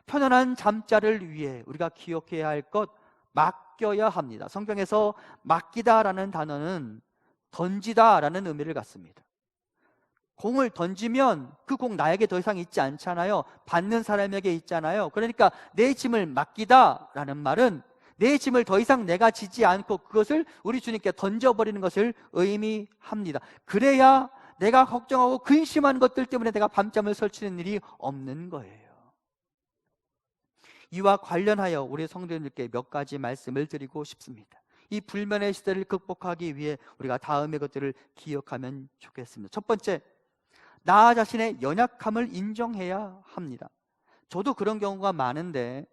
편안한 잠자를 위해 우리가 기억해야 할 것, 맡겨야 합니다. 성경에서 맡기다라는 단어는 던지다라는 의미를 갖습니다. 공을 던지면 그 공 나에게 더 이상 있지 않잖아요. 받는 사람에게 있잖아요. 그러니까 내 짐을 맡기다라는 말은 내 짐을 더 이상 내가 지지 않고 그것을 우리 주님께 던져버리는 것을 의미합니다. 그래야 내가 걱정하고 근심하는 것들 때문에 내가 밤잠을 설치는 일이 없는 거예요. 이와 관련하여 우리 성도님들께 몇 가지 말씀을 드리고 싶습니다. 이 불면의 시대를 극복하기 위해 우리가 다음의 것들을 기억하면 좋겠습니다. 첫 번째, 나 자신의 연약함을 인정해야 합니다. 저도 그런 경우가 많은데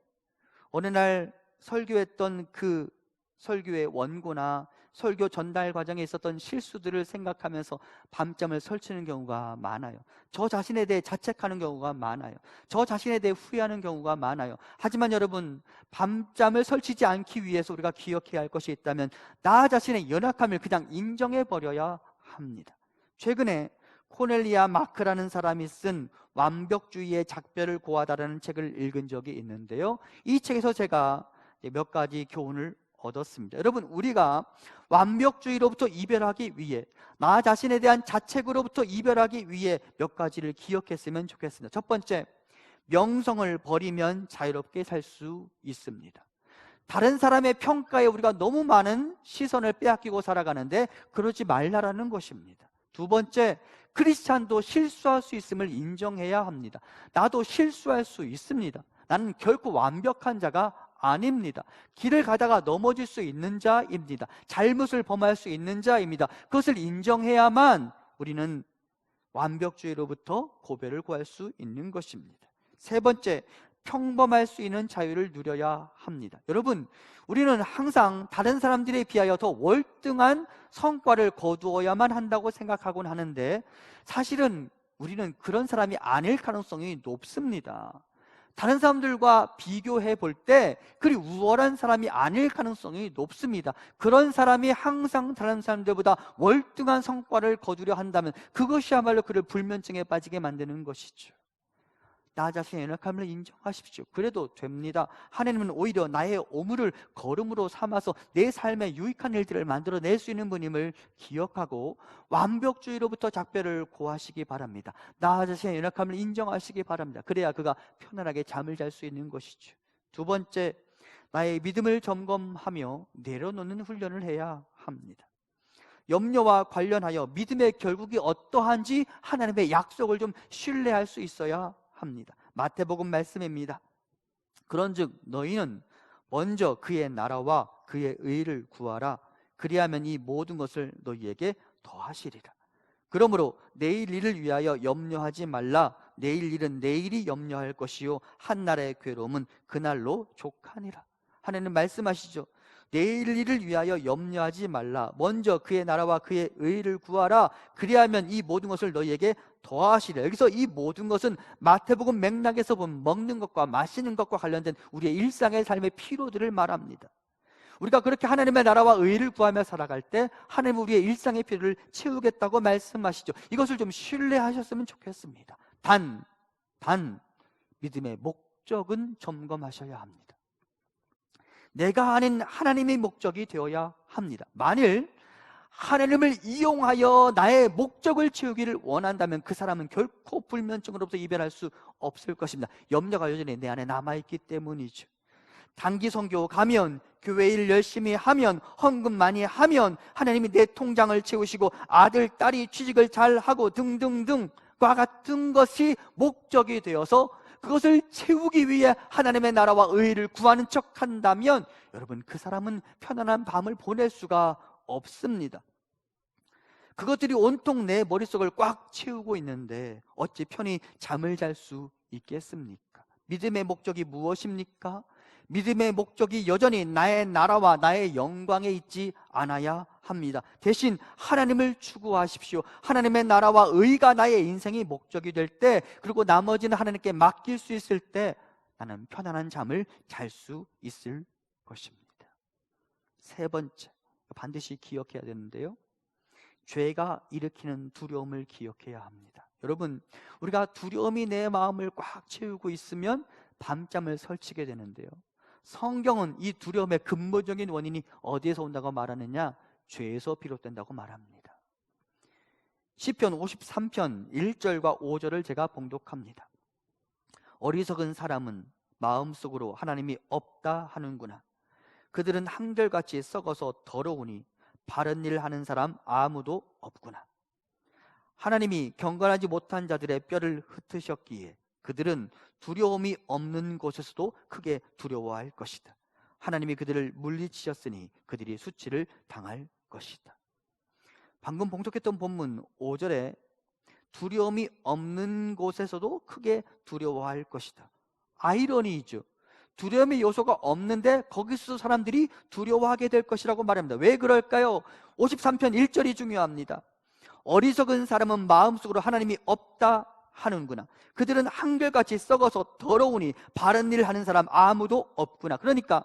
어느 날 설교했던 그 설교의 원고나 설교 전달 과정에 있었던 실수들을 생각하면서 밤잠을 설치는 경우가 많아요. 저 자신에 대해 자책하는 경우가 많아요. 저 자신에 대해 후회하는 경우가 많아요. 하지만 여러분, 밤잠을 설치지 않기 위해서 우리가 기억해야 할 것이 있다면 나 자신의 연약함을 그냥 인정해버려야 합니다. 최근에 코넬리아 마크라는 사람이 쓴 완벽주의의 작별을 고하다라는 책을 읽은 적이 있는데요, 이 책에서 제가 몇 가지 교훈을 얻었습니다. 여러분, 우리가 완벽주의로부터 이별하기 위해, 나 자신에 대한 자책으로부터 이별하기 위해 몇 가지를 기억했으면 좋겠습니다. 첫 번째, 명성을 버리면 자유롭게 살 수 있습니다. 다른 사람의 평가에 우리가 너무 많은 시선을 빼앗기고 살아가는데 그러지 말라라는 것입니다. 두 번째, 크리스찬도 실수할 수 있음을 인정해야 합니다. 나도 실수할 수 있습니다. 나는 결코 완벽한 자가 아닙니다. 길을 가다가 넘어질 수 있는 자입니다. 잘못을 범할 수 있는 자입니다. 그것을 인정해야만 우리는 완벽주의로부터 고배를 구할 수 있는 것입니다. 세 번째, 평범할 수 있는 자유를 누려야 합니다. 여러분, 우리는 항상 다른 사람들에 비하여 더 월등한 성과를 거두어야만 한다고 생각하곤 하는데 사실은 우리는 그런 사람이 아닐 가능성이 높습니다. 다른 사람들과 비교해 볼 때 그리 우월한 사람이 아닐 가능성이 높습니다. 그런 사람이 항상 다른 사람들보다 월등한 성과를 거두려 한다면 그것이야말로 그를 불면증에 빠지게 만드는 것이죠. 나 자신의 연약함을 인정하십시오. 그래도 됩니다. 하나님은 오히려 나의 오물을 걸음으로 삼아서 내 삶에 유익한 일들을 만들어낼 수 있는 분임을 기억하고 완벽주의로부터 작별을 고하시기 바랍니다. 나 자신의 연약함을 인정하시기 바랍니다. 그래야 그가 편안하게 잠을 잘 수 있는 것이죠. 두 번째, 나의 믿음을 점검하며 내려놓는 훈련을 해야 합니다. 염려와 관련하여 믿음의 결국이 어떠한지 하나님의 약속을 좀 신뢰할 수 있어야 합니다. 마태복음 말씀입니다. 그런즉 너희는 먼저 그의 나라와 그의 의를 구하라. 그리하면 이 모든 것을 너희에게 더하시리라. 그러므로 내일 일을 위하여 염려하지 말라. 내일 일은 내일이 염려할 것이요 한날의 괴로움은 그날로 족하니라. 하나님 말씀하시죠. 내일 일을 위하여 염려하지 말라. 먼저 그의 나라와 그의 의를 구하라. 그리하면 이 모든 것을 너희에게 더하시리라. 여기서 이 모든 것은 마태복음 맥락에서 보면 먹는 것과 마시는 것과 관련된 우리의 일상의 삶의 피로들을 말합니다. 우리가 그렇게 하나님의 나라와 의를 구하며 살아갈 때 하나님은 우리의 일상의 필요를 채우겠다고 말씀하시죠. 이것을 좀 신뢰하셨으면 좋겠습니다. 단 믿음의 목적은 점검하셔야 합니다. 내가 아닌 하나님의 목적이 되어야 합니다. 만일 하나님을 이용하여 나의 목적을 채우기를 원한다면 그 사람은 결코 불면증으로부터 이별할 수 없을 것입니다. 염려가 여전히 내 안에 남아있기 때문이죠. 단기 선교 가면, 교회 일 열심히 하면, 헌금 많이 하면 하나님이 내 통장을 채우시고 아들, 딸이 취직을 잘하고 등등등과 같은 것이 목적이 되어서 그것을 채우기 위해 하나님의 나라와 의를 구하는 척 한다면 여러분, 그 사람은 편안한 밤을 보낼 수가 없습니다. 그것들이 온통 내 머릿속을 꽉 채우고 있는데 어찌 편히 잠을 잘 수 있겠습니까? 믿음의 목적이 무엇입니까? 믿음의 목적이 여전히 나의 나라와 나의 영광에 있지 않아야 합니다. 대신 하나님을 추구하십시오. 하나님의 나라와 의가 나의 인생의 목적이 될 때, 그리고 나머지는 하나님께 맡길 수 있을 때 나는 편안한 잠을 잘 수 있을 것입니다. 세 번째, 반드시 기억해야 되는데요, 죄가 일으키는 두려움을 기억해야 합니다. 여러분, 우리가 두려움이 내 마음을 꽉 채우고 있으면 밤잠을 설치게 되는데요, 성경은 이 두려움의 근본적인 원인이 어디에서 온다고 말하느냐? 죄에서 비롯된다고 말합니다. 시편 53편 1절과 5절을 제가 봉독합니다. 어리석은 사람은 마음속으로 하나님이 없다 하는구나. 그들은 한결같이 썩어서 더러우니 바른 일 하는 사람 아무도 없구나. 하나님이 경건하지 못한 자들의 뼈를 흩으셨기에 그들은 두려움이 없는 곳에서도 크게 두려워할 것이다. 하나님이 그들을 물리치셨으니 그들이 수치를 당할 것이다. 방금 봉독했던 본문 5절에 두려움이 없는 곳에서도 크게 두려워할 것이다. 아이러니이죠. 두려움의 요소가 없는데 거기서 사람들이 두려워하게 될 것이라고 말합니다. 왜 그럴까요? 53편 1절이 중요합니다. 어리석은 사람은 마음속으로 하나님이 없다 하는구나. 그들은 한결같이 썩어서 더러우니 바른 일 하는 사람 아무도 없구나. 그러니까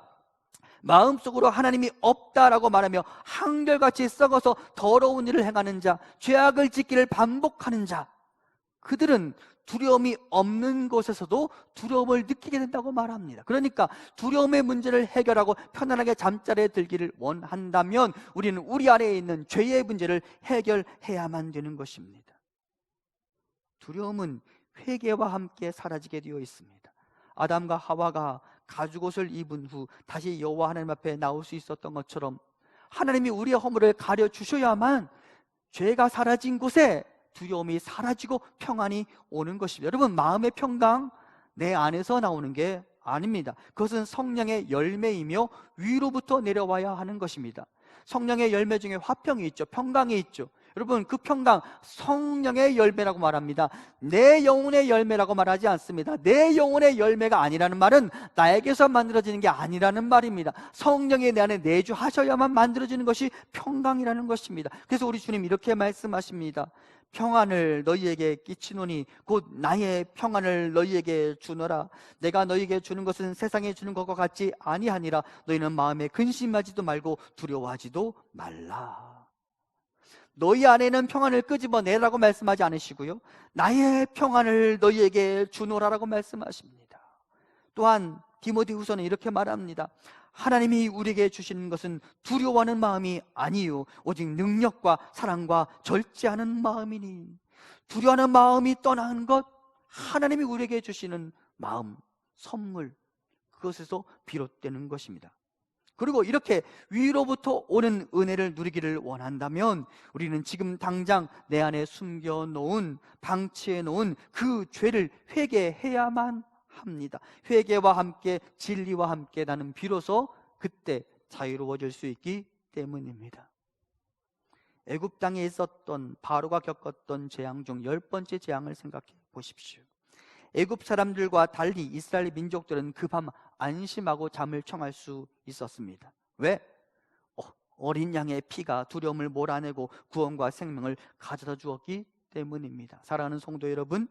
마음속으로 하나님이 없다라고 말하며 한결같이 썩어서 더러운 일을 행하는 자, 죄악을 짓기를 반복하는 자, 그들은 두려움이 없는 곳에서도 두려움을 느끼게 된다고 말합니다. 그러니까 두려움의 문제를 해결하고 편안하게 잠자리에 들기를 원한다면 우리는 우리 안에 있는 죄의 문제를 해결해야만 되는 것입니다. 두려움은 회개와 함께 사라지게 되어 있습니다. 아담과 하와가 가죽옷을 입은 후 다시 여호와 하나님 앞에 나올 수 있었던 것처럼 하나님이 우리의 허물을 가려주셔야만 죄가 사라진 곳에 두려움이 사라지고 평안이 오는 것입니다. 여러분, 마음의 평강 내 안에서 나오는 게 아닙니다. 그것은 성령의 열매이며 위로부터 내려와야 하는 것입니다. 성령의 열매 중에 화평이 있죠. 평강이 있죠. 여러분, 그 평강 성령의 열매라고 말합니다. 내 영혼의 열매라고 말하지 않습니다. 내 영혼의 열매가 아니라는 말은 나에게서 만들어지는 게 아니라는 말입니다. 성령이 내 안에 내주하셔야만 만들어지는 것이 평강이라는 것입니다. 그래서 우리 주님 이렇게 말씀하십니다. 평안을 너희에게 끼치노니 곧 나의 평안을 너희에게 주노라. 내가 너희에게 주는 것은 세상에 주는 것과 같지 아니하니라. 너희는 마음에 근심하지도 말고 두려워하지도 말라. 너희 안에는 평안을 끄집어내라고 말씀하지 않으시고요, 나의 평안을 너희에게 주노라라고 말씀하십니다. 또한 디모데후서는 이렇게 말합니다. 하나님이 우리에게 주시는 것은 두려워하는 마음이 아니요 오직 능력과 사랑과 절제하는 마음이니. 두려워하는 마음이 떠나는 것, 하나님이 우리에게 주시는 마음, 선물, 그것에서 비롯되는 것입니다. 그리고 이렇게 위로부터 오는 은혜를 누리기를 원한다면 우리는 지금 당장 내 안에 숨겨놓은, 방치해놓은 그 죄를 회개해야만 합니다. 회개와 함께 진리와 함께 나는 비로소 그때 자유로워질 수 있기 때문입니다. 애굽 땅에 있었던 바로가 겪었던 재앙 중 10번째 재앙을 생각해 보십시오. 애굽 사람들과 달리 이스라엘 민족들은 그 밤 안심하고 잠을 청할 수 있었습니다. 왜? 어린 양의 피가 두려움을 몰아내고 구원과 생명을 가져다 주었기 때문입니다. 사랑하는 성도 여러분,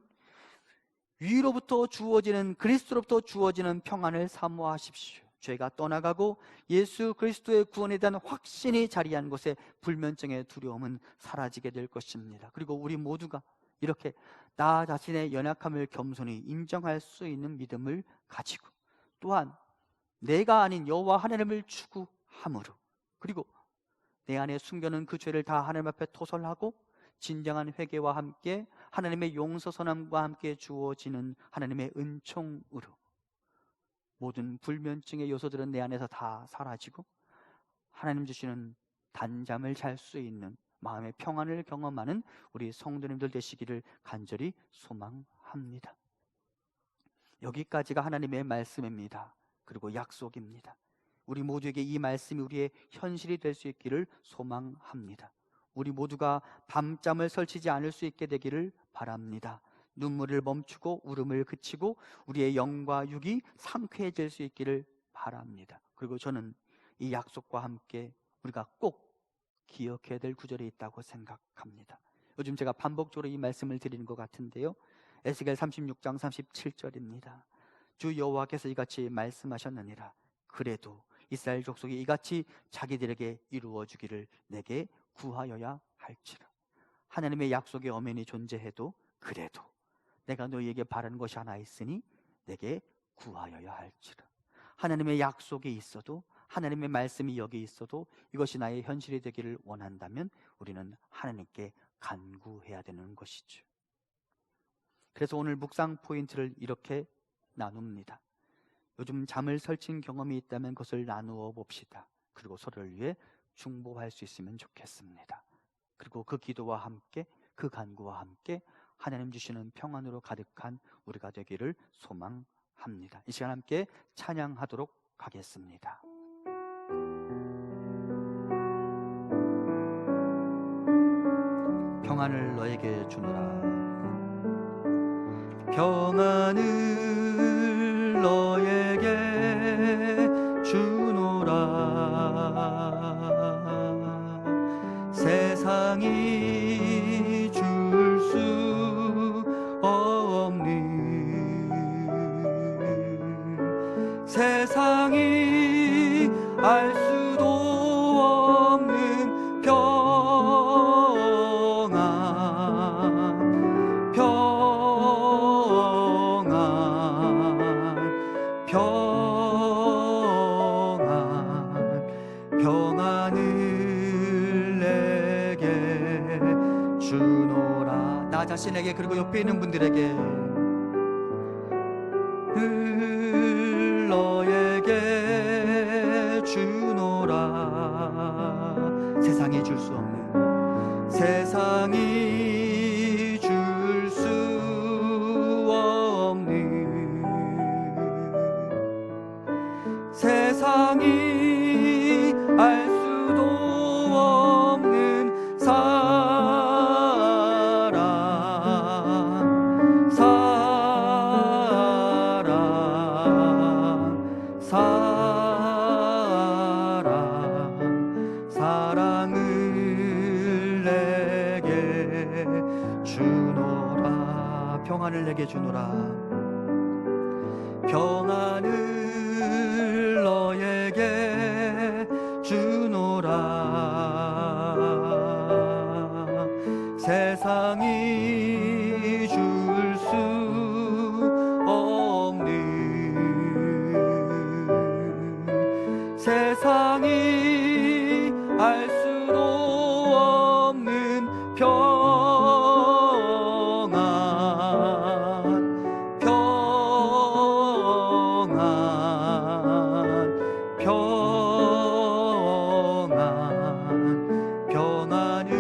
위로부터 주어지는, 그리스도로부터 주어지는 평안을 사모하십시오. 죄가 떠나가고 예수 그리스도의 구원에 대한 확신이 자리한 곳에 불면증의 두려움은 사라지게 될 것입니다. 그리고 우리 모두가 이렇게 나 자신의 연약함을 겸손히 인정할 수 있는 믿음을 가지고, 또한 내가 아닌 여호와 하나님을 추구함으로, 그리고 내 안에 숨겨놓은 그 죄를 다 하나님 앞에 토설하고 진정한 회개와 함께 하나님의 용서선함과 함께 주어지는 하나님의 은총으로 모든 불면증의 요소들은 내 안에서 다 사라지고 하나님 주시는 단잠을 잘 수 있는 마음의 평안을 경험하는 우리 성도님들 되시기를 간절히 소망합니다. 여기까지가 하나님의 말씀입니다. 그리고 약속입니다. 우리 모두에게 이 말씀이 우리의 현실이 될 수 있기를 소망합니다. 우리 모두가 밤잠을 설치지 않을 수 있게 되기를 바랍니다. 눈물을 멈추고 울음을 그치고 우리의 영과 육이 상쾌해질 수 있기를 바랍니다. 그리고 저는 이 약속과 함께 우리가 꼭 기억해야 될 구절이 있다고 생각합니다. 요즘 제가 반복적으로 이 말씀을 드리는 것 같은데요, 에스겔 36장 37절입니다. 주 여호와께서 이같이 말씀하셨느니라. 그래도 이스라엘 족속이 이같이 자기들에게 이루어주기를 내게 구하여야 할지라. 하나님의 약속이 엄연히 존재해도 그래도 내가 너희에게 바라는 것이 하나 있으니 내게 구하여야 할지라. 하나님의 약속이 있어도, 하나님의 말씀이 여기 있어도 이것이 나의 현실이 되기를 원한다면 우리는 하나님께 간구해야 되는 것이죠. 그래서 오늘 묵상 포인트를 이렇게 나눕니다. 요즘 잠을 설친 경험이 있다면 그것을 나누어 봅시다. 그리고 서로를 위해 중보할 수 있으면 좋겠습니다. 그리고 그 기도와 함께, 그 간구와 함께 하나님 주시는 평안으로 가득한 우리가 되기를 소망합니다. 이 시간 함께 찬양하도록 하겠습니다. 평안을 너에게 주노라. 평안을 너에게 주노라. 세상이 줄 수 없는, 세상이 알 수도 없는 평안, 평안을 내게 주노라. 나 자신에게 그리고 옆에 있는 분들에게 너에게 주노라. 세상이 줄 수 없는, 세상이 줄 수 없는, 세상이 알 수도 없는 사랑, 사랑, 사랑, 사랑을 내게 주노라. 평안을 내게 주노라. 평안을 너에게 주노라. 세상이 줄 수 없는, 세상이 알 수도 없는 평안, 평안, 평안, 평안을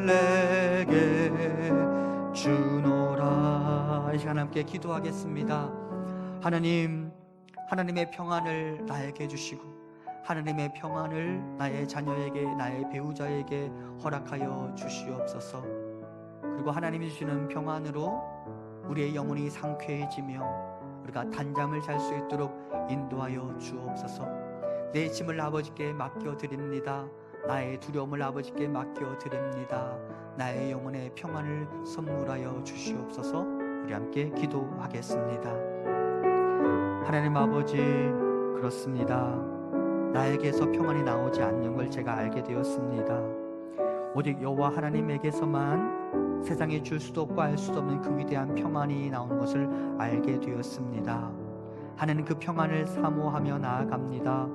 내게 주노라. 이 시간 함께 기도하겠습니다. 하나님, 하나님의 평안을 나에게 주시고 하나님의 평안을 나의 자녀에게, 나의 배우자에게 허락하여 주시옵소서. 그리고 하나님이 주시는 평안으로 우리의 영혼이 상쾌해지며 우리가 단잠을 잘 수 있도록 인도하여 주옵소서. 내 짐을 아버지께 맡겨드립니다. 나의 두려움을 아버지께 맡겨드립니다. 나의 영혼의 평안을 선물하여 주시옵소서. 우리 함께 기도하겠습니다. 하나님 아버지, 그렇습니다. 나에게서 평안이 나오지 않는 걸 제가 알게 되었습니다. 오직 여호와 하나님에게서만 세상에 줄 수도 없고 알 수도 없는 그 위대한 평안이 나오는 것을 알게 되었습니다. 하나님, 그 평안을 사모하며 나아갑니다.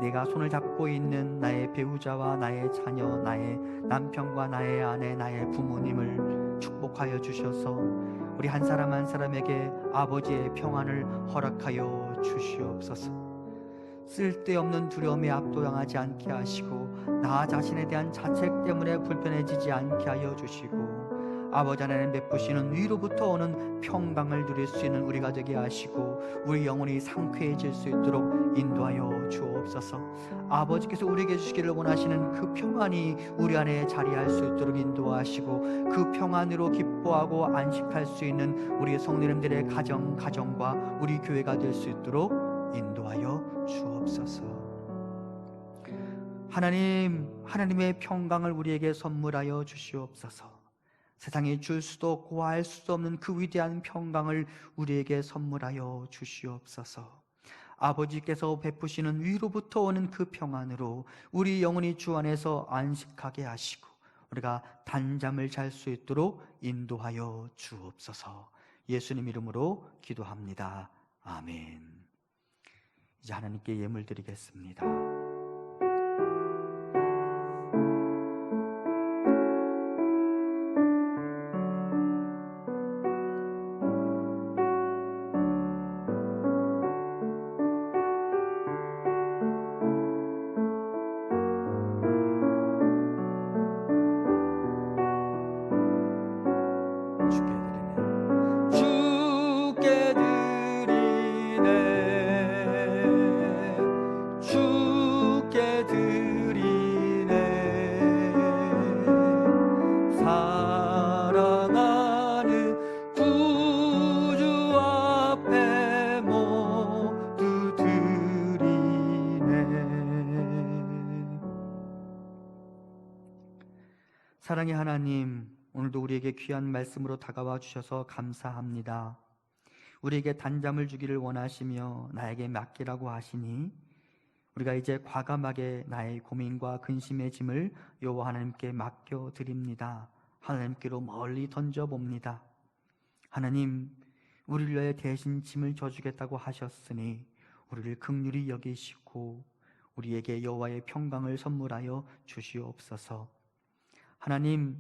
내가 손을 잡고 있는 나의 배우자와 나의 자녀, 나의 남편과 나의 아내, 나의 부모님을 축복하여 주셔서 우리 한 사람 한 사람에게 아버지의 평안을 허락하여 주시옵소서. 쓸데없는 두려움에 압도당하지 않게 하시고 나 자신에 대한 자책 때문에 불편해지지 않게 하여 주시고 아버지 하나님 베푸시는 위로부터 오는 평강을 누릴 수 있는 우리가 되게 하시고 우리 영혼이 상쾌해질 수 있도록 인도하여 주옵소서. 아버지께서 우리에게 주시기를 원하시는 그 평안이 우리 안에 자리할 수 있도록 인도하시고 그 평안으로 기뻐하고 안식할 수 있는 우리 성도님들의 가정과 우리 교회가 될 수 있도록 인도하여 주옵소서. 하나님의 평강을 우리에게 선물하여 주시옵소서. 세상에 줄 수도 없고 알 수도 없는 그 위대한 평강을 우리에게 선물하여 주시옵소서. 아버지께서 베푸시는 위로부터 오는 그 평안으로 우리 영혼이 주 안에서 안식하게 하시고 우리가 단잠을 잘 수 있도록 인도하여 주옵소서. 예수님 이름으로 기도합니다. 아멘. 이제 하나님께 예물 드리겠습니다. 주께 드리네 주께 드리네 사랑하는 구주 앞에 모두 드리네. 사랑의 하나님, 오늘도 우리에게 귀한 말씀으로 다가와 주셔서 감사합니다. 우리에게 단잠을 주기를 원하시며 나에게 맡기라고 하시니 우리가 이제 과감하게 나의 고민과 근심의 짐을 여호와 하나님께 맡겨드립니다. 하나님께로 멀리 던져봅니다. 하나님, 우리를 위해 대신 짐을 져주겠다고 하셨으니 우리를 긍휼히 여기시고 우리에게 여호와의 평강을 선물하여 주시옵소서. 하나님,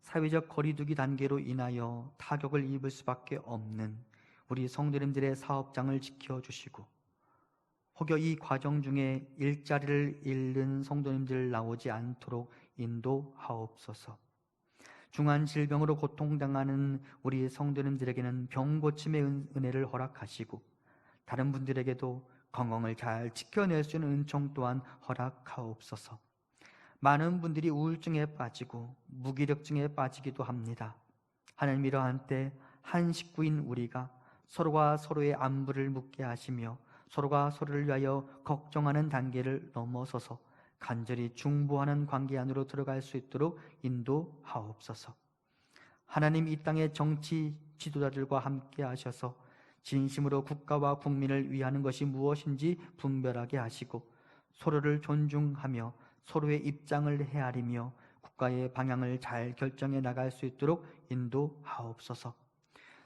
사회적 거리두기 단계로 인하여 타격을 입을 수밖에 없는 우리 성도님들의 사업장을 지켜주시고 혹여 이 과정 중에 일자리를 잃는 성도님들 나오지 않도록 인도하옵소서. 중한 질병으로 고통당하는 우리 성도님들에게는 병고침의 은혜를 허락하시고 다른 분들에게도 건강을 잘 지켜낼 수 있는 은총 또한 허락하옵소서. 많은 분들이 우울증에 빠지고 무기력증에 빠지기도 합니다. 하나님, 이러한 때 한 식구인 우리가 서로가 서로의 안부를 묻게 하시며 서로가 서로를 위하여 걱정하는 단계를 넘어서서 간절히 중보하는 관계 안으로 들어갈 수 있도록 인도하옵소서. 하나님, 이 땅의 정치 지도자들과 함께 하셔서 진심으로 국가와 국민을 위하는 것이 무엇인지 분별하게 하시고 서로를 존중하며 서로의 입장을 헤아리며 국가의 방향을 잘 결정해 나갈 수 있도록 인도하옵소서.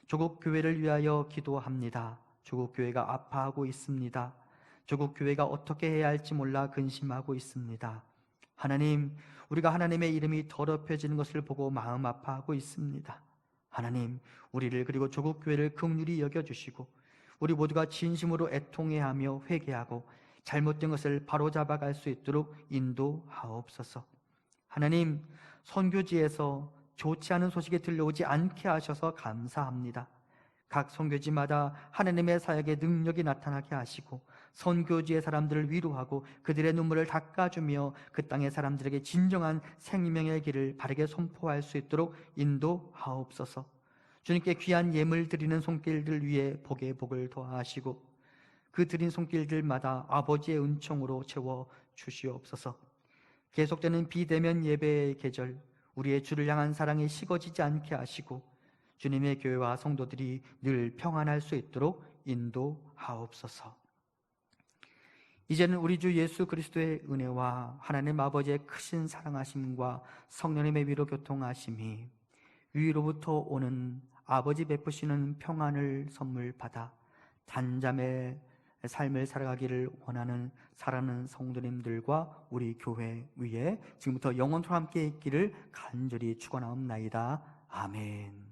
조국 교회를 위하여 기도합니다. 조국 교회가 아파하고 있습니다. 조국 교회가 어떻게 해야 할지 몰라 근심하고 있습니다. 하나님, 우리가 하나님의 이름이 더럽혀지는 것을 보고 마음 아파하고 있습니다. 하나님, 우리를 그리고 조국 교회를 긍휼히 여겨주시고 우리 모두가 진심으로 애통해하며 회개하고 잘못된 것을 바로잡아갈 수 있도록 인도하옵소서. 하나님, 선교지에서 좋지 않은 소식이 들려오지 않게 하셔서 감사합니다. 각 선교지마다 하나님의 사역의 능력이 나타나게 하시고 선교지의 사람들을 위로하고 그들의 눈물을 닦아주며 그 땅의 사람들에게 진정한 생명의 길을 바르게 선포할 수 있도록 인도하옵소서. 주님께 귀한 예물 드리는 손길들 위에 복의 복을 더하시고 그 드린 손길들마다 아버지의 은총으로 채워 주시옵소서. 계속되는 비대면 예배의 계절, 우리의 주를 향한 사랑이 식어지지 않게 하시고 주님의 교회와 성도들이 늘 평안할 수 있도록 인도하옵소서. 이제는 우리 주 예수 그리스도의 은혜와 하나님 아버지의 크신 사랑하심과 성령님의 위로 교통하심이 위로부터 오는 아버지 베푸시는 평안을 선물 받아 단잠의 삶을 살아가기를 원하는 사랑하는 성도님들과 우리 교회 위에 지금부터 영원토록 함께 있기를 간절히 축원하옵나이다. 아멘.